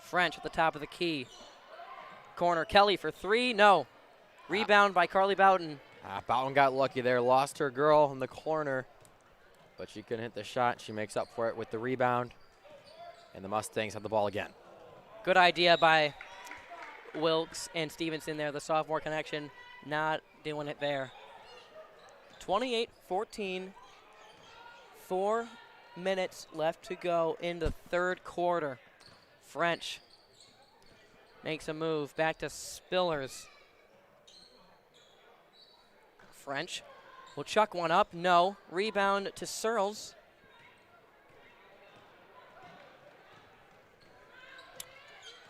French at the top of the key. Corner, Kelly for 3, no. Rebound by Carly Boughton. Boughton got lucky there, lost her girl in the corner, but she couldn't hit the shot. She makes up for it with the rebound, and the Mustangs have the ball again. Good idea by Wilkes and Stevenson there, the sophomore connection, not doing it there. 28-14, 4 minutes left to go in the third quarter. French makes a move, back to Spillers. French will chuck one up, no. Rebound to Searles.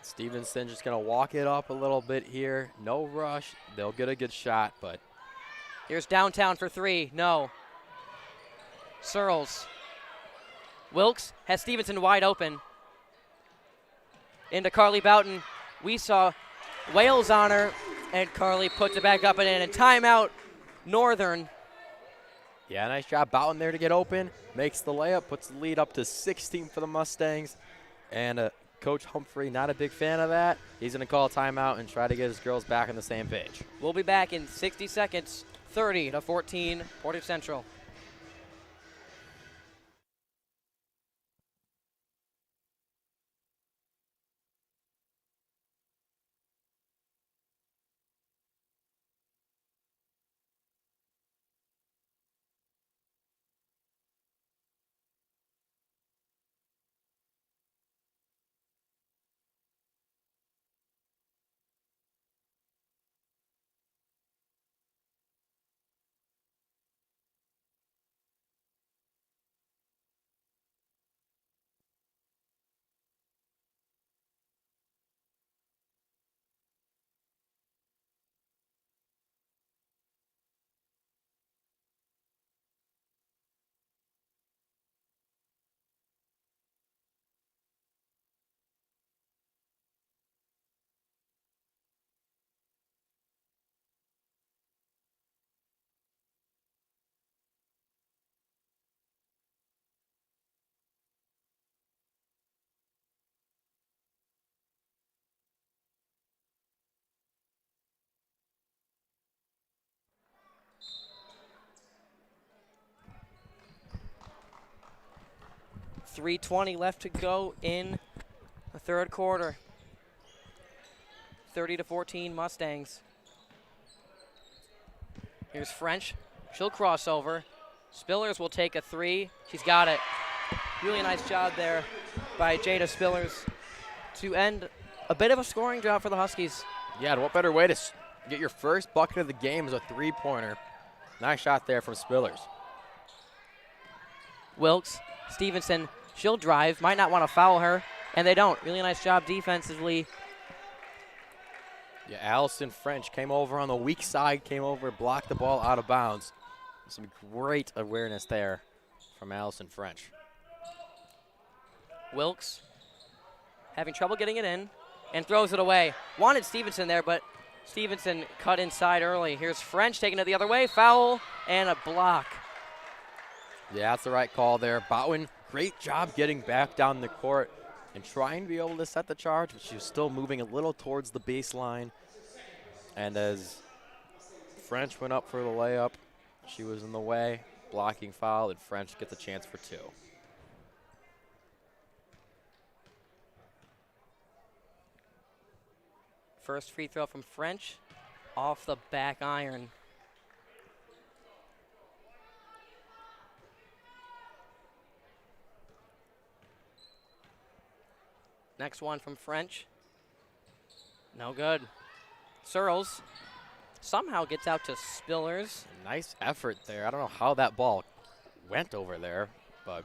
Stevenson just gonna walk it up a little bit here. No rush, they'll get a good shot, but. Here's downtown for 3, no. Searles. Wilkes has Stevenson wide open. Into Carly Boughton. We saw Wales on her, and Carly puts it back up and in. And timeout, Northern. Yeah, nice job. Boughton there to get open. Makes the layup, puts the lead up to 16 for the Mustangs. And Coach Humphrey, not a big fan of that. He's going to call a timeout and try to get his girls back on the same page. We'll be back in 60 seconds. 30-14, Portage Central. 3:20 left to go in the third quarter. 30-14 Mustangs. Here's French. She'll cross over. Spillers will take a three. She's got it. Really nice job there by Jada Spillers to end a bit of a scoring drought for the Huskies. Yeah, and what better way to get your first bucket of the game is a three-pointer. Nice shot there from Spillers. Wilkes, Stevenson, she'll drive. Might not want to foul her, and they don't. Really nice job defensively. Yeah, Allison French came over on the weak side, came over, blocked the ball out of bounds. Some great awareness there from Allison French. Wilkes having trouble getting it in and throws it away. Wanted Stevenson there, but Stevenson cut inside early. Here's French taking it the other way. Foul and a block. Yeah, that's the right call there. Bowen, great job getting back down the court and trying to be able to set the charge, but she was still moving a little towards the baseline. And as French went up for the layup, she was in the way, blocking foul, and French gets a chance for two. First free throw from French off the back iron. Next one from French. No good. Searles somehow gets out to Spillers. Nice effort there. I don't know how that ball went over there, but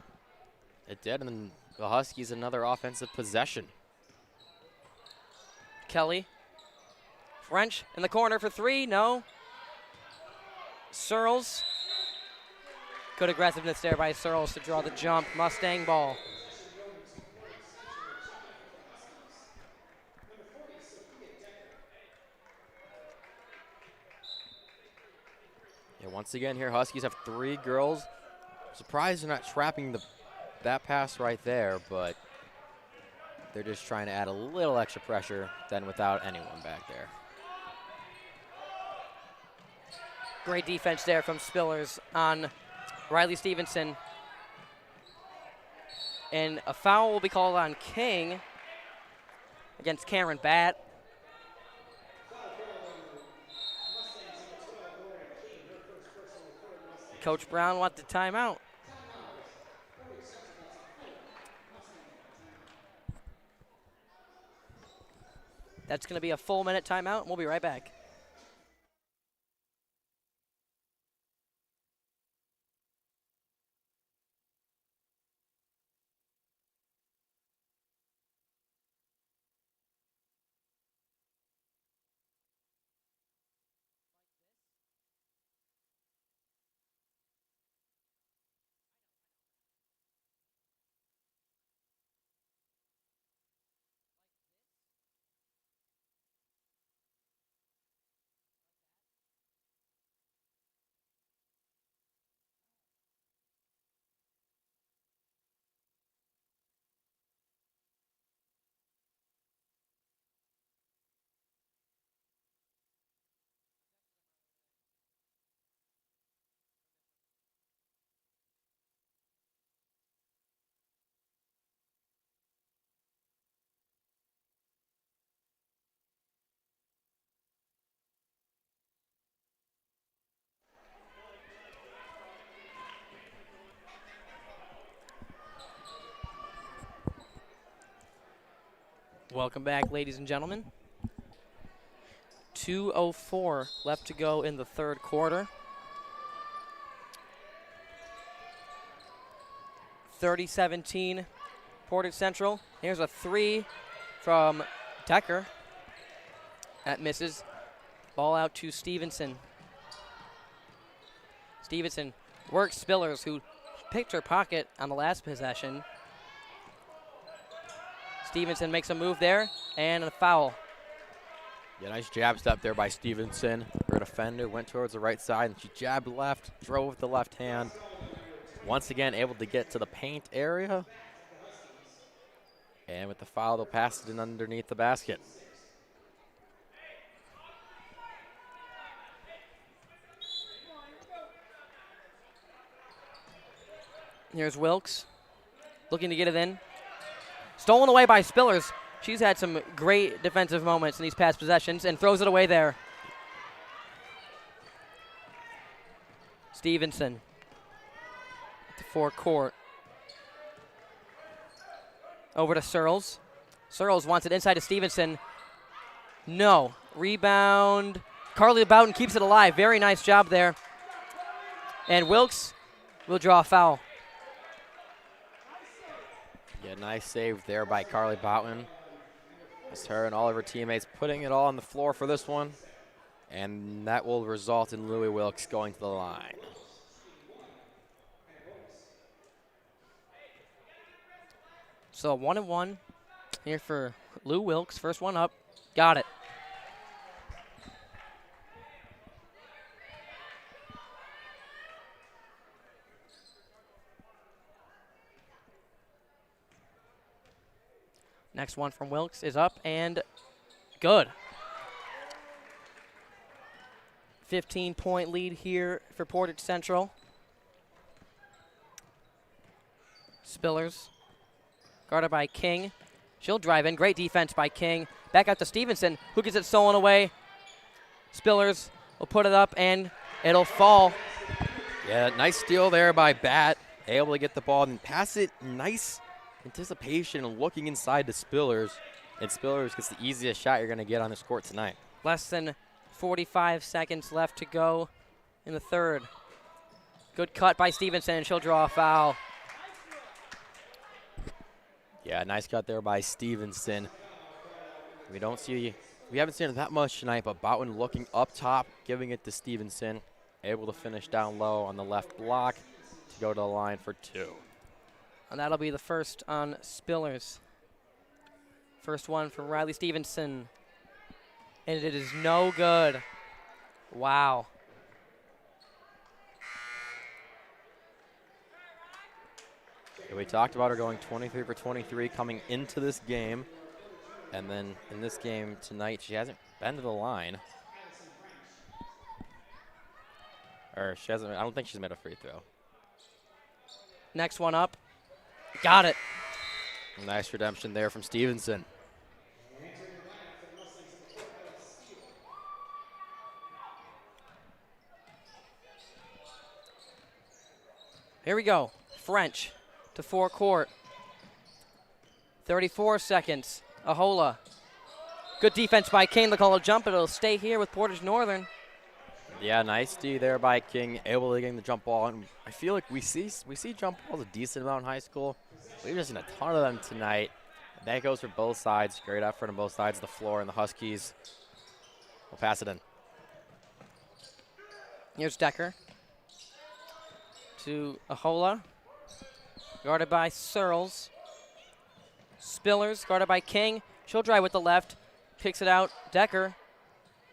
it did, and then the Huskies another offensive possession. Kelly. French in the corner for three. No. Searles. Good aggressiveness there by Searles to draw the jump. Mustang ball. Yeah, once again here, Huskies have three girls. Surprised they're not trapping that pass right there, but they're just trying to add a little extra pressure than without anyone back there. Great defense there from Spillers on Riley Stevenson. And a foul will be called on King against Cameron Batt. Coach Brown wants the timeout. That's going to be a full minute timeout, and we'll be right back. Welcome back, ladies and gentlemen. 2:04 left to go in the third quarter. 30-17 Portage Central. Here's a three from Decker. That misses. Ball out to Stevenson. Stevenson works Spillers, who picked her pocket on the last possession. Stevenson makes a move there, and a foul. Yeah, nice jab step there by Stevenson. Her defender went towards the right side, and she jabbed left, drove with the left hand. Once again, able to get to the paint area. And with the foul, they'll pass it in underneath the basket. Here's Wilkes. looking to get it in. Stolen away by Spillers. She's had some great defensive moments in these past possessions and throws it away there. Stevenson to forecourt. Over to Searles. Searles wants it inside to Stevenson. No. Rebound. Carly Boughton keeps it alive. Very nice job there. And Wilkes will draw a foul. Yeah, nice save there by Carly Boughton. It's her and all of her teammates putting it all on the floor for this one. And that will result in Louis Wilkes going to the line. So 1-1 here for Lou Wilkes. First one up. Got it. Next one from Wilkes is up and good. 15-point lead here for Portage Central. Spillers, guarded by King. She'll drive in. Great defense by King. Back out to Stevenson, who gets it stolen away. Spillers will put it up, and it'll fall. Yeah, nice steal there by Bat. Able to get the ball and pass it. Nice anticipation and looking inside to Spillers. And Spillers gets the easiest shot you're going to get on this court tonight. Less than 45 seconds left to go in the third. Good cut by Stevenson, and she'll draw a foul. Yeah, nice cut there by Stevenson. We haven't seen it that much tonight, but Boughton looking up top, giving it to Stevenson. Able to finish down low on the left block to go to the line for two. And that'll be the first on Spillers. First one from Riley Stevenson. And it is no good. Wow. Yeah, we talked about her going 23 for 23 coming into this game. And then in this game tonight, she hasn't been to the line. Or she hasn't, I don't think she's made a free throw. Next one up. Got it. Nice redemption there from Stevenson. Here we go. French to forecourt. 34 seconds. Ahola. Good defense by King. The call a jump, but it'll stay here with Portage Northern. Yeah, nice D there by King, able to get the jump ball. And I feel like we see jump balls a decent amount in high school. We've just seen a ton of them tonight. That goes for both sides. Great effort on both sides of the floor, and the Huskies will pass it in. Here's Decker to Ahola, guarded by Searles. Spillers, guarded by King. She'll drive with the left, picks it out. Decker,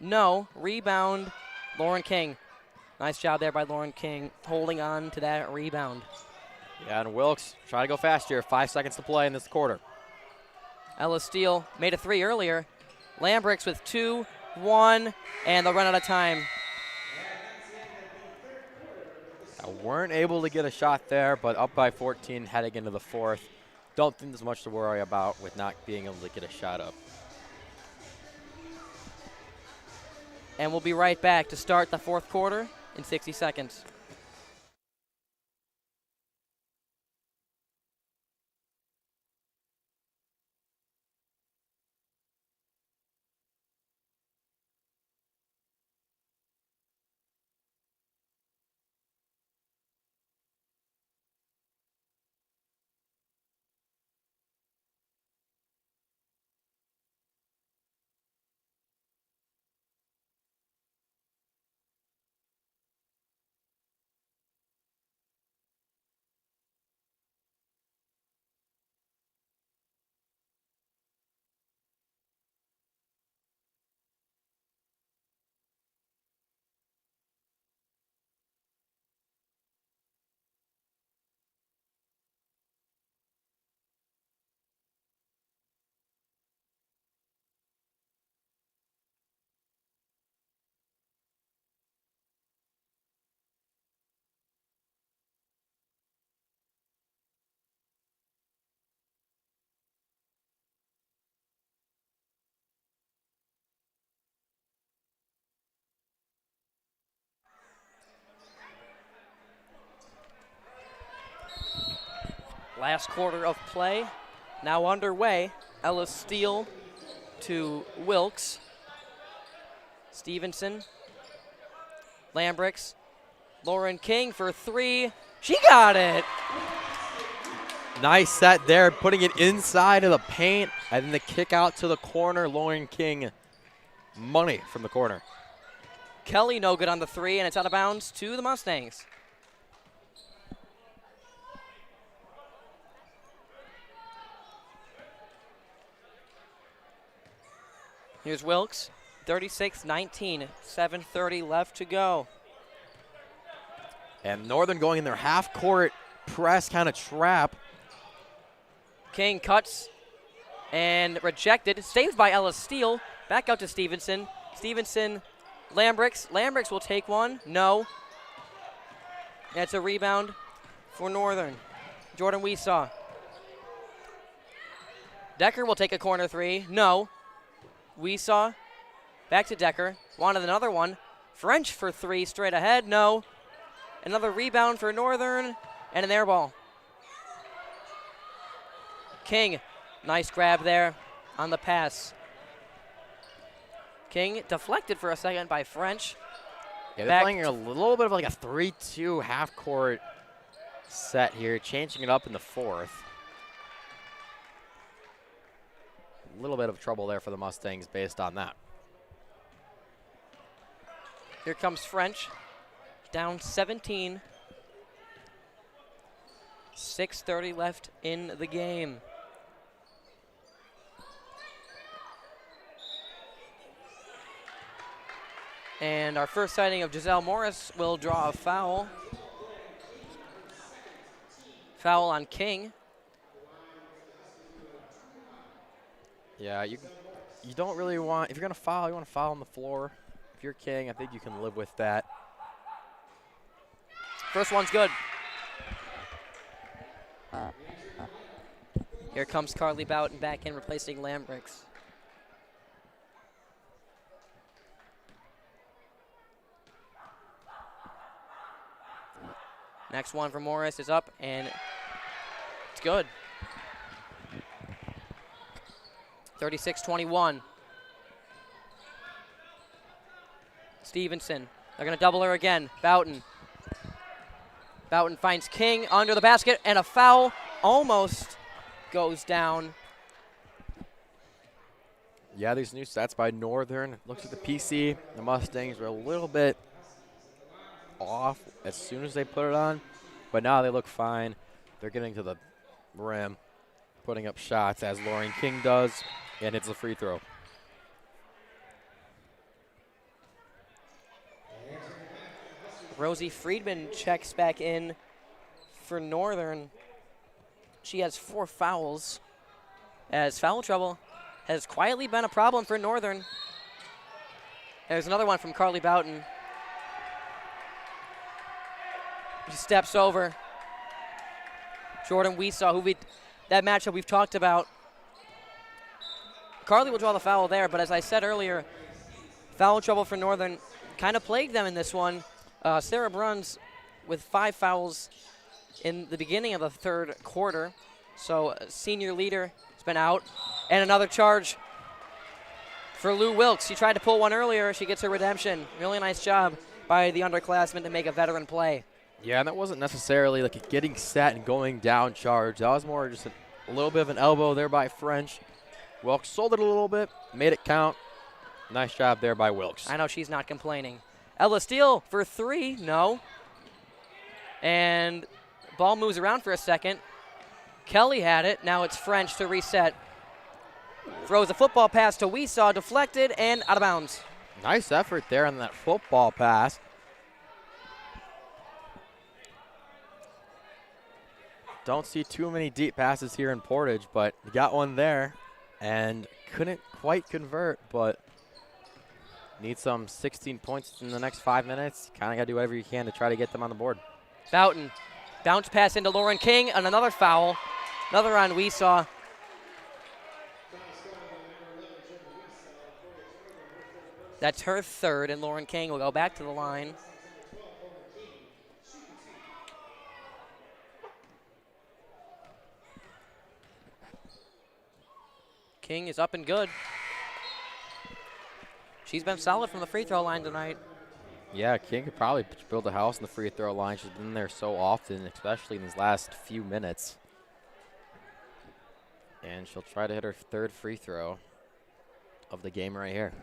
no. Rebound, Lauren King. Nice job there by Lauren King, holding on to that rebound. Yeah, and Wilkes trying to go fast here. 5 seconds to play in this quarter. Ella Steele made a three earlier. Lambricks with 2, 1, and they'll run out of time. Weren't able to get a shot there, but up by 14 heading into the fourth. Don't think there's much to worry about with not being able to get a shot up. And we'll be right back to start the fourth quarter in 60 seconds. Last quarter of play now underway. Ella Steele to Wilkes. Stevenson. Lambrix. Lauren King for three. She got it. Nice set there, putting it inside of the paint, and then the kick out to the corner. Lauren King, money from the corner. Kelly no good on the three, and it's out of bounds to the Mustangs. Here's Wilkes, 36-19, 7:30 left to go. And Northern going in their half-court press kind of trap. King cuts and rejected. Saved by Ella Steele. Back out to Stevenson. Stevenson, Lambrix. Lambrix will take one. No. That's a rebound for Northern. Jordan Weesaw. Decker will take a corner three. No. Weesaw. Back to Decker. Wanted another one. French for three straight ahead. No. Another rebound for Northern. And an air ball. King, nice grab there on the pass. King deflected for a second by French. Yeah, they're playing a little bit of like a 3-2 half-court set here, changing it up in the fourth. A little bit of trouble there for the Mustangs based on that. Here comes French, down 17. 6:30 left in the game. And our first sighting of Giselle Morris will draw a foul. Foul on King. Yeah, you don't really want, if you're going to foul, you want to foul on the floor. If you're King, I think you can live with that. First one's good. Here comes Carly Boughton back in, replacing Lambrix. Next one for Morris is up, and it's good. 36-21. Stevenson. They're going to double her again. Boughton. Boughton finds King under the basket, and a foul almost goes down. Yeah, these new stats by Northern. Looks at the PC. The Mustangs were a little bit off as soon as they put it on, but now they look fine. They're getting to the rim, putting up shots as Lauren King does, and it's a free throw. Rosie Friedman checks back in for Northern. She has 4 fouls, as foul trouble has quietly been a problem for Northern. There's another one from Carly Boughton. She steps over. Jordan Weesaw, that matchup we've talked about. Carly will draw the foul there, but as I said earlier, foul trouble for Northern kind of plagued them in this one. Sarah Bruns with 5 fouls in the beginning of the third quarter. So senior leader has been out. And another charge for Lou Wilkes. She tried to pull one earlier. She gets her redemption. Really nice job by the underclassmen to make a veteran play. Yeah, and that wasn't necessarily like a getting set and going down charge. That was more just a little bit of an elbow there by French. Wilkes sold it a little bit, made it count. Nice job there by Wilkes. I know she's not complaining. Ella Steele for 3, no. And ball moves around for a second. Kelly had it, now it's French to reset. Throws a football pass to Weesaw, deflected and out of bounds. Nice effort there on that football pass. Don't see too many deep passes here in Portage, but you got one there and couldn't quite convert, but need some 16 points in the next 5 minutes. Kind of got to do whatever you can to try to get them on the board. Boughton, bounce pass into Lauren King, and another foul. Another on Weesaw. That's her third, and Lauren King will go back to the line. King is up and good. She's been solid from the free throw line tonight. Yeah, King could probably build a house in the free throw line. She's been there so often, especially in these last few minutes. And she'll try to hit her third free throw of the game right here.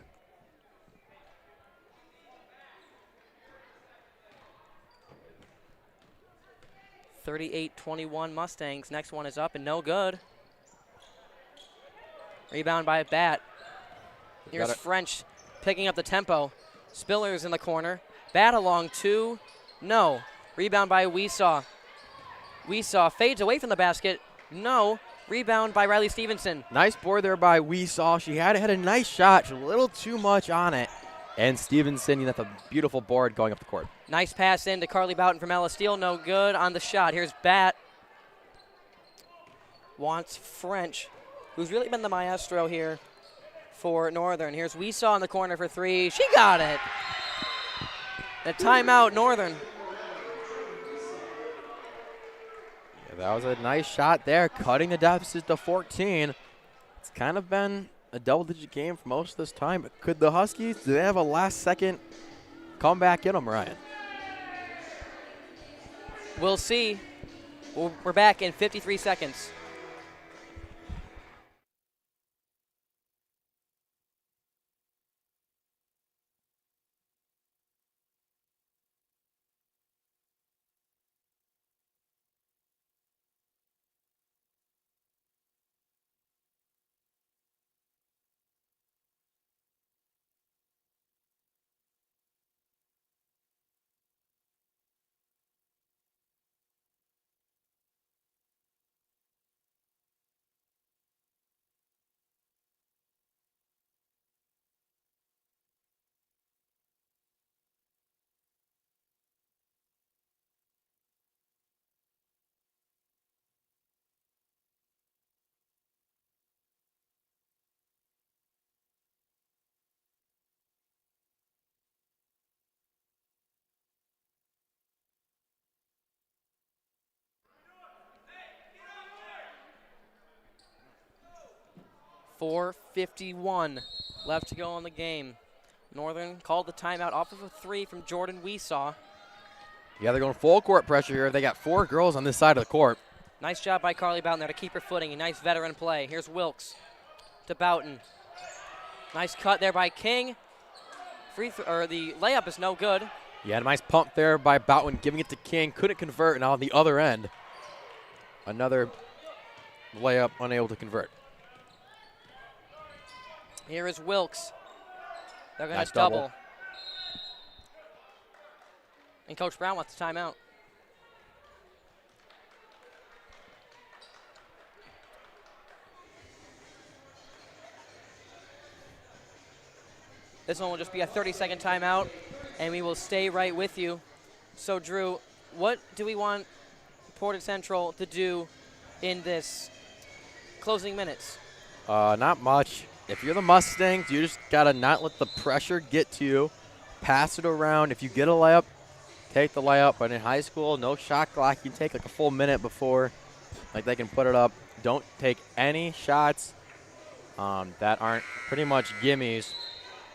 (38-21) Mustangs. Next one is up and no good. Rebound by Bat. Here's French picking up the tempo. Spiller's in the corner. Bat along two. No. Rebound by Weesaw. Weesaw fades away from the basket. No. Rebound by Riley Stevenson. Nice board there by Weesaw. She had a nice shot. She was a little too much on it. And Stevenson, you have a beautiful board going up the court. Nice pass in to Carly Boughton from Ella Steele. No good on the shot. Here's Bat. Wants French, who's really been the maestro here for Northern. Here's Weesaw in the corner for three. She got it. A timeout, Northern. Yeah, that was a nice shot there, cutting the deficit to 14. It's kind of been a double-digit game for most of this time. But could the Huskies, do they have a last-second comeback in them, Ryan? We'll see. We're back in 53 seconds. .451 left to go in the game. Northern called the timeout off of a three from Jordan Weesaw. Yeah, they're going full court pressure here. They got 4 girls on this side of the court. Nice job by Carly Boughton there to keep her footing. A nice veteran play. Here's Wilkes to Boughton. Nice cut there by King. The layup is no good. Yeah, a nice pump there by Boughton, giving it to King. Couldn't convert, and on the other end, another layup unable to convert. Here is Wilkes. They're going to Nice double. And Coach Brown wants the timeout. This one will just be a 30-second timeout, and we will stay right with you. So, Drew, what do we want Portage Central to do in this closing minutes? Not much. If you're the Mustangs, you just got to not let the pressure get to you. Pass it around. If you get a layup, take the layup. But in high school, no shot clock. You take like a full minute before they can put it up. Don't take any shots that aren't pretty much gimmies.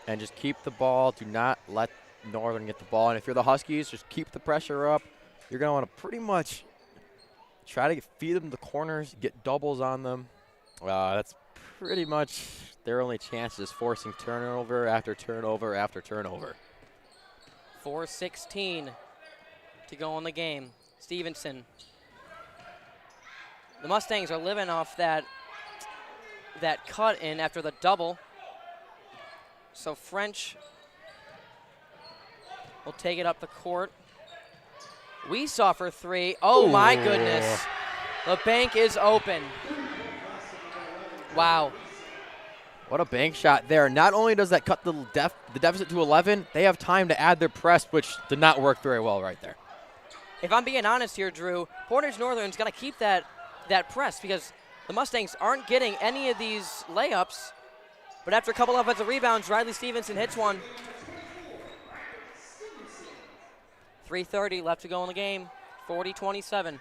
And just keep the ball. Do not let Northern get the ball. And if you're the Huskies, just keep the pressure up. You're going to want to pretty much try to feed them the corners, get doubles on them. That's pretty much their only chance, is forcing turnover after turnover after turnover. 4:16 to go in the game. Stevenson. The Mustangs are living off that cut in after the double. So French will take it up the court. Weesaw for three. Oh, Ooh. My goodness. The bank is open. Wow. What a bank shot there. Not only does that cut the deficit to 11, they have time to add their press, which did not work very well right there. If I'm being honest here, Drew, Portage Northern's got to keep that press because the Mustangs aren't getting any of these layups. But after a couple offensive rebounds, Riley Stevenson hits one. 3:30 left to go in the game. 40-27.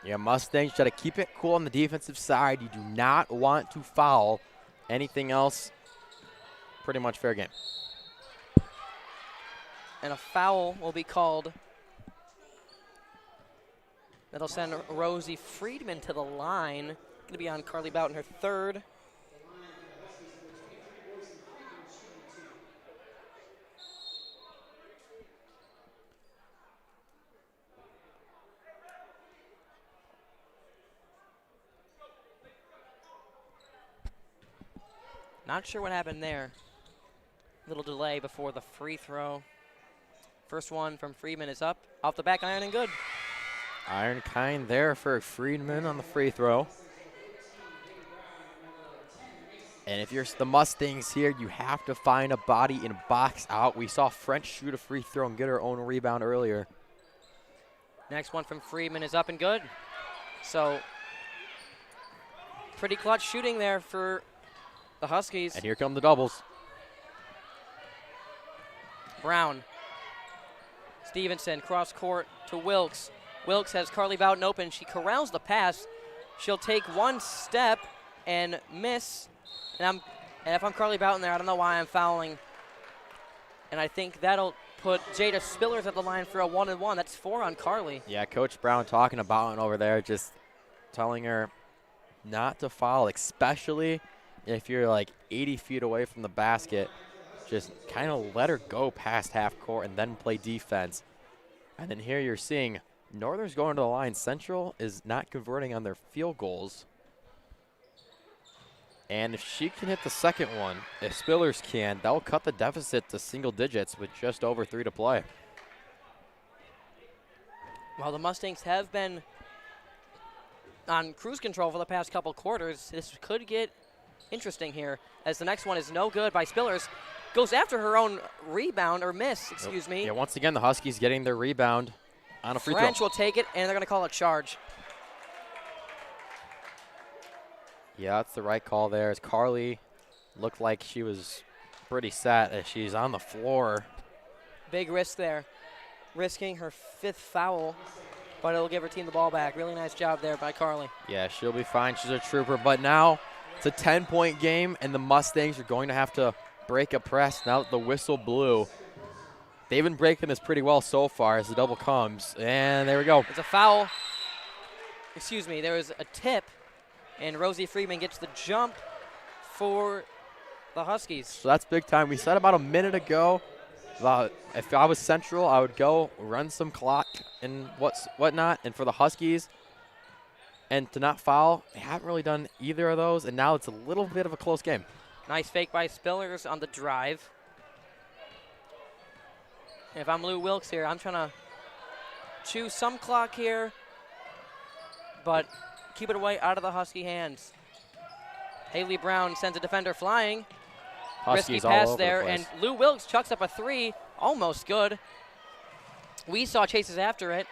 Yeah, Mustangs try to keep it cool on the defensive side. You do not want to foul. Anything else, pretty much fair game. And a foul will be called. That'll send Rosie Friedman to the line. Going to be on Carly Boughton, her third. Not sure what happened there. Little delay before the free throw. First one from Friedman is up. Off the back iron and good. Iron kind there for Friedman on the free throw. And if you're the Mustangs here, you have to find a body and box out. We saw French shoot a free throw and get her own rebound earlier. Next one from Friedman is up and good. So pretty clutch shooting there for the Huskies. And here come the doubles. Brown. Stevenson, cross court to Wilkes. Wilkes has Carly Boughton open. She corrals the pass. She'll take one step and miss. And if I'm Carly Boughton there, I don't know why I'm fouling. And I think that'll put Jada Spillers at the line for a 1-and-1. That's 4 on Carly. Yeah, Coach Brown talking to Boughton over there, just telling her not to foul, especially if you're like 80 feet away from the basket. Just kind of let her go past half court and then play defense. And then here you're seeing Northern's going to the line. Central is not converting on their field goals. And if she can hit the second one, if Spillers can, that'll cut the deficit to single digits with just over 3 to play. While the Mustangs have been on cruise control for the past couple quarters, this could get interesting here, as the next one is no good by Spillers. Goes after her own rebound, or miss, excuse me. Yeah, once again, the Huskies getting their rebound on a free throw. French will take it, and they're going to call a charge. Yeah, that's the right call there. As Carly looked like she was pretty set as she's on the floor. Big risk there. Risking her 5th foul, but it'll give her team the ball back. Really nice job there by Carly. Yeah, she'll be fine. She's a trooper. But now it's a 10-point game, and the Mustangs are going to have to break a press now that the whistle blew. They've been breaking this pretty well so far as the double comes. And there we go. It's a foul. Excuse me, there was a tip, and Rosie Friedman gets the jump for the Huskies. So that's big time. We said about a minute ago, if I was Central, I would go run some clock and whatnot. And for the Huskies, and to not foul, they haven't really done either of those. And now it's a little bit of a close game. Nice fake by Spillers on the drive. If I'm Lou Wilkes here, I'm trying to choose some clock here, but keep it away out of the Husky hands. Haley Brown sends a defender flying. Huskies Risky all pass over there, the place. and Lou Wilkes chucks up a 3, almost good. We saw chases after it,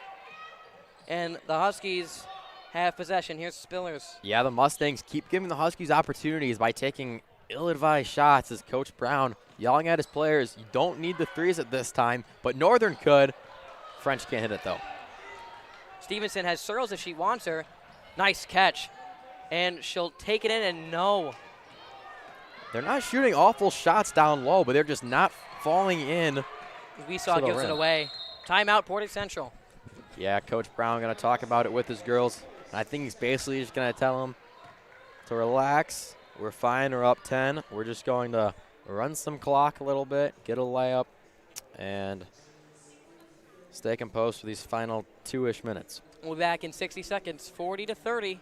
and the Huskies have possession. Here's Spillers. Yeah, the Mustangs keep giving the Huskies opportunities by taking ill-advised shots as Coach Brown yelling at his players, you don't need the threes at this time, but Northern could. French can't hit it, though. Stevenson has Searles if she wants her. Nice catch. And she'll take it in, and no. They're not shooting awful shots down low, but they're just not falling in. We saw to the gives it rim. away. Timeout, Portage Central. Yeah, Coach Brown going to talk about it with his girls. I think he's basically just going to tell them to relax. We're fine. We're up 10. We're just going to run some clock a little bit, get a layup, and stay composed for these final 2-ish minutes. We'll be back in 60 seconds, 40-30.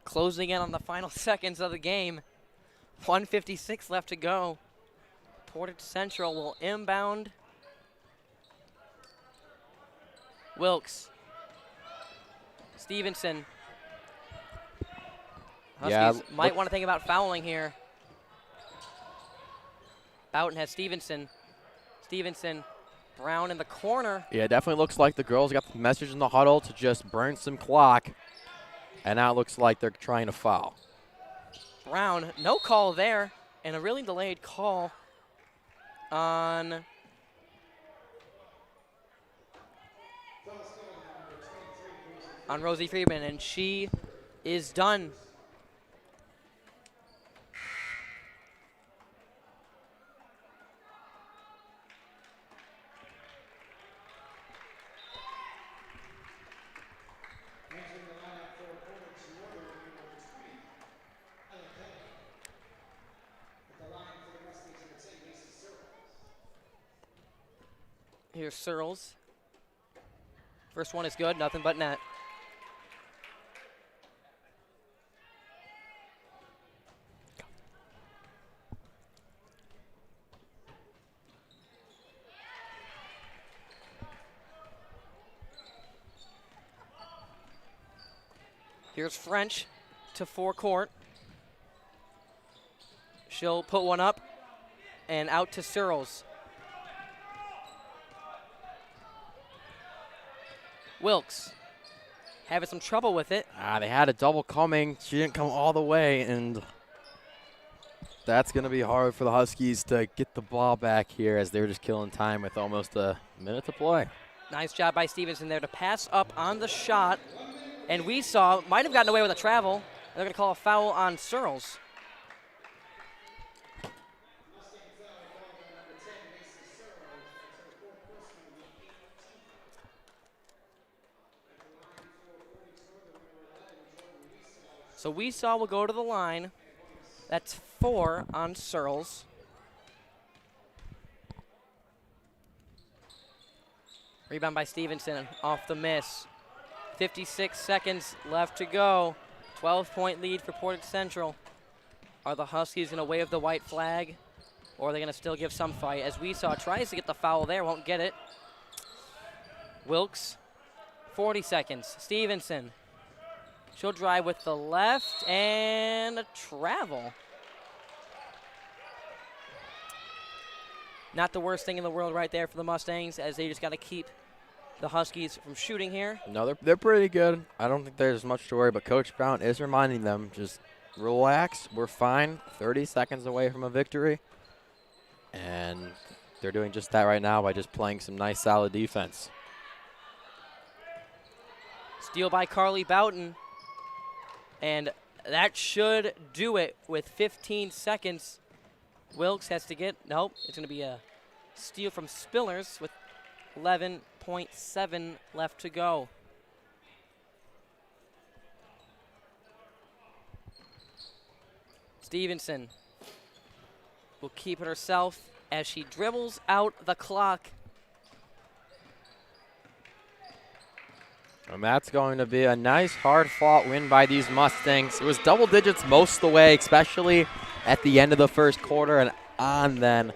Closing in on the final seconds of the game. 1:56 left to go. Portage Central will inbound. Wilkes. Stevenson. Huskies might want to think about fouling here. Boughton has Stevenson. Stevenson. Brown in the corner. Yeah, it definitely looks like the girls got the message in the huddle to just burn some clock. And now it looks like they're trying to foul. Brown, no call there. And a really delayed call on Rosie Friedman, and she is done. Here's Searles. First one is good, nothing but net. Here's French to forecourt. She'll put one up and out to Searles. Wilkes having some trouble with it. They had a double coming. She didn't come all the way, and that's going to be hard for the Huskies to get the ball back here as they're just killing time with almost a minute to play. Nice job by Stevenson there to pass up on the shot. And we saw, might have gotten away with a travel. They're going to call a foul on Searles. So we saw will go to the line. That's 4 on Searles. Rebound by Stevenson off the miss. 56 seconds left to go. 12-point lead for Portage Central. Are the Huskies going to wave the white flag, or are they going to still give some fight? As we saw, tries to get the foul there, won't get it. Wilkes, 40 seconds. Stevenson. She'll drive with the left and a travel. Not the worst thing in the world right there for the Mustangs, as they just got to keep the Huskies from shooting here. No, they're pretty good. I don't think there's much to worry, but Coach Brown is reminding them, just relax, we're fine. 30 seconds away from a victory. And they're doing just that right now by just playing some nice, solid defense. Steal by Carly Boughton. And that should do it with 15 seconds. Wilkes has to get, nope, it's going to be a steal from Spillers with 11.7 left to go. Stevenson will keep it herself as she dribbles out the clock. And that's going to be a nice, hard-fought win by these Mustangs. It was double digits most of the way, especially at the end of the first quarter and on then.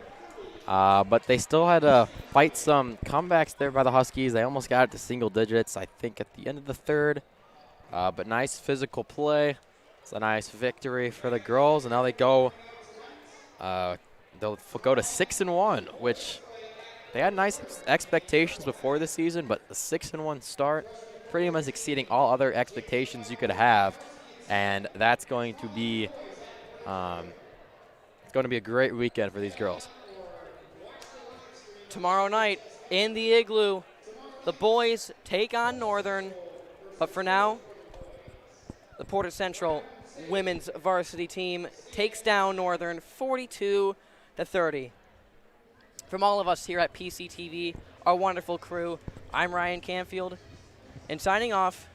But they still had to fight some comebacks there by the Huskies. They almost got it to single digits, I think, at the end of the third. But nice physical play. It's a nice victory for the girls. And now they go, they'll go to 6-1, which they had nice expectations before the season, but the 6-1 start, pretty much exceeding all other expectations you could have, and that's going to be it's going to be a great weekend for these girls. Tomorrow night in the Igloo, the boys take on Northern, but for now, the Portage Central women's varsity team takes down Northern 42-30. From all of us here at PCTV, our wonderful crew, I'm Ryan Canfield. And signing off,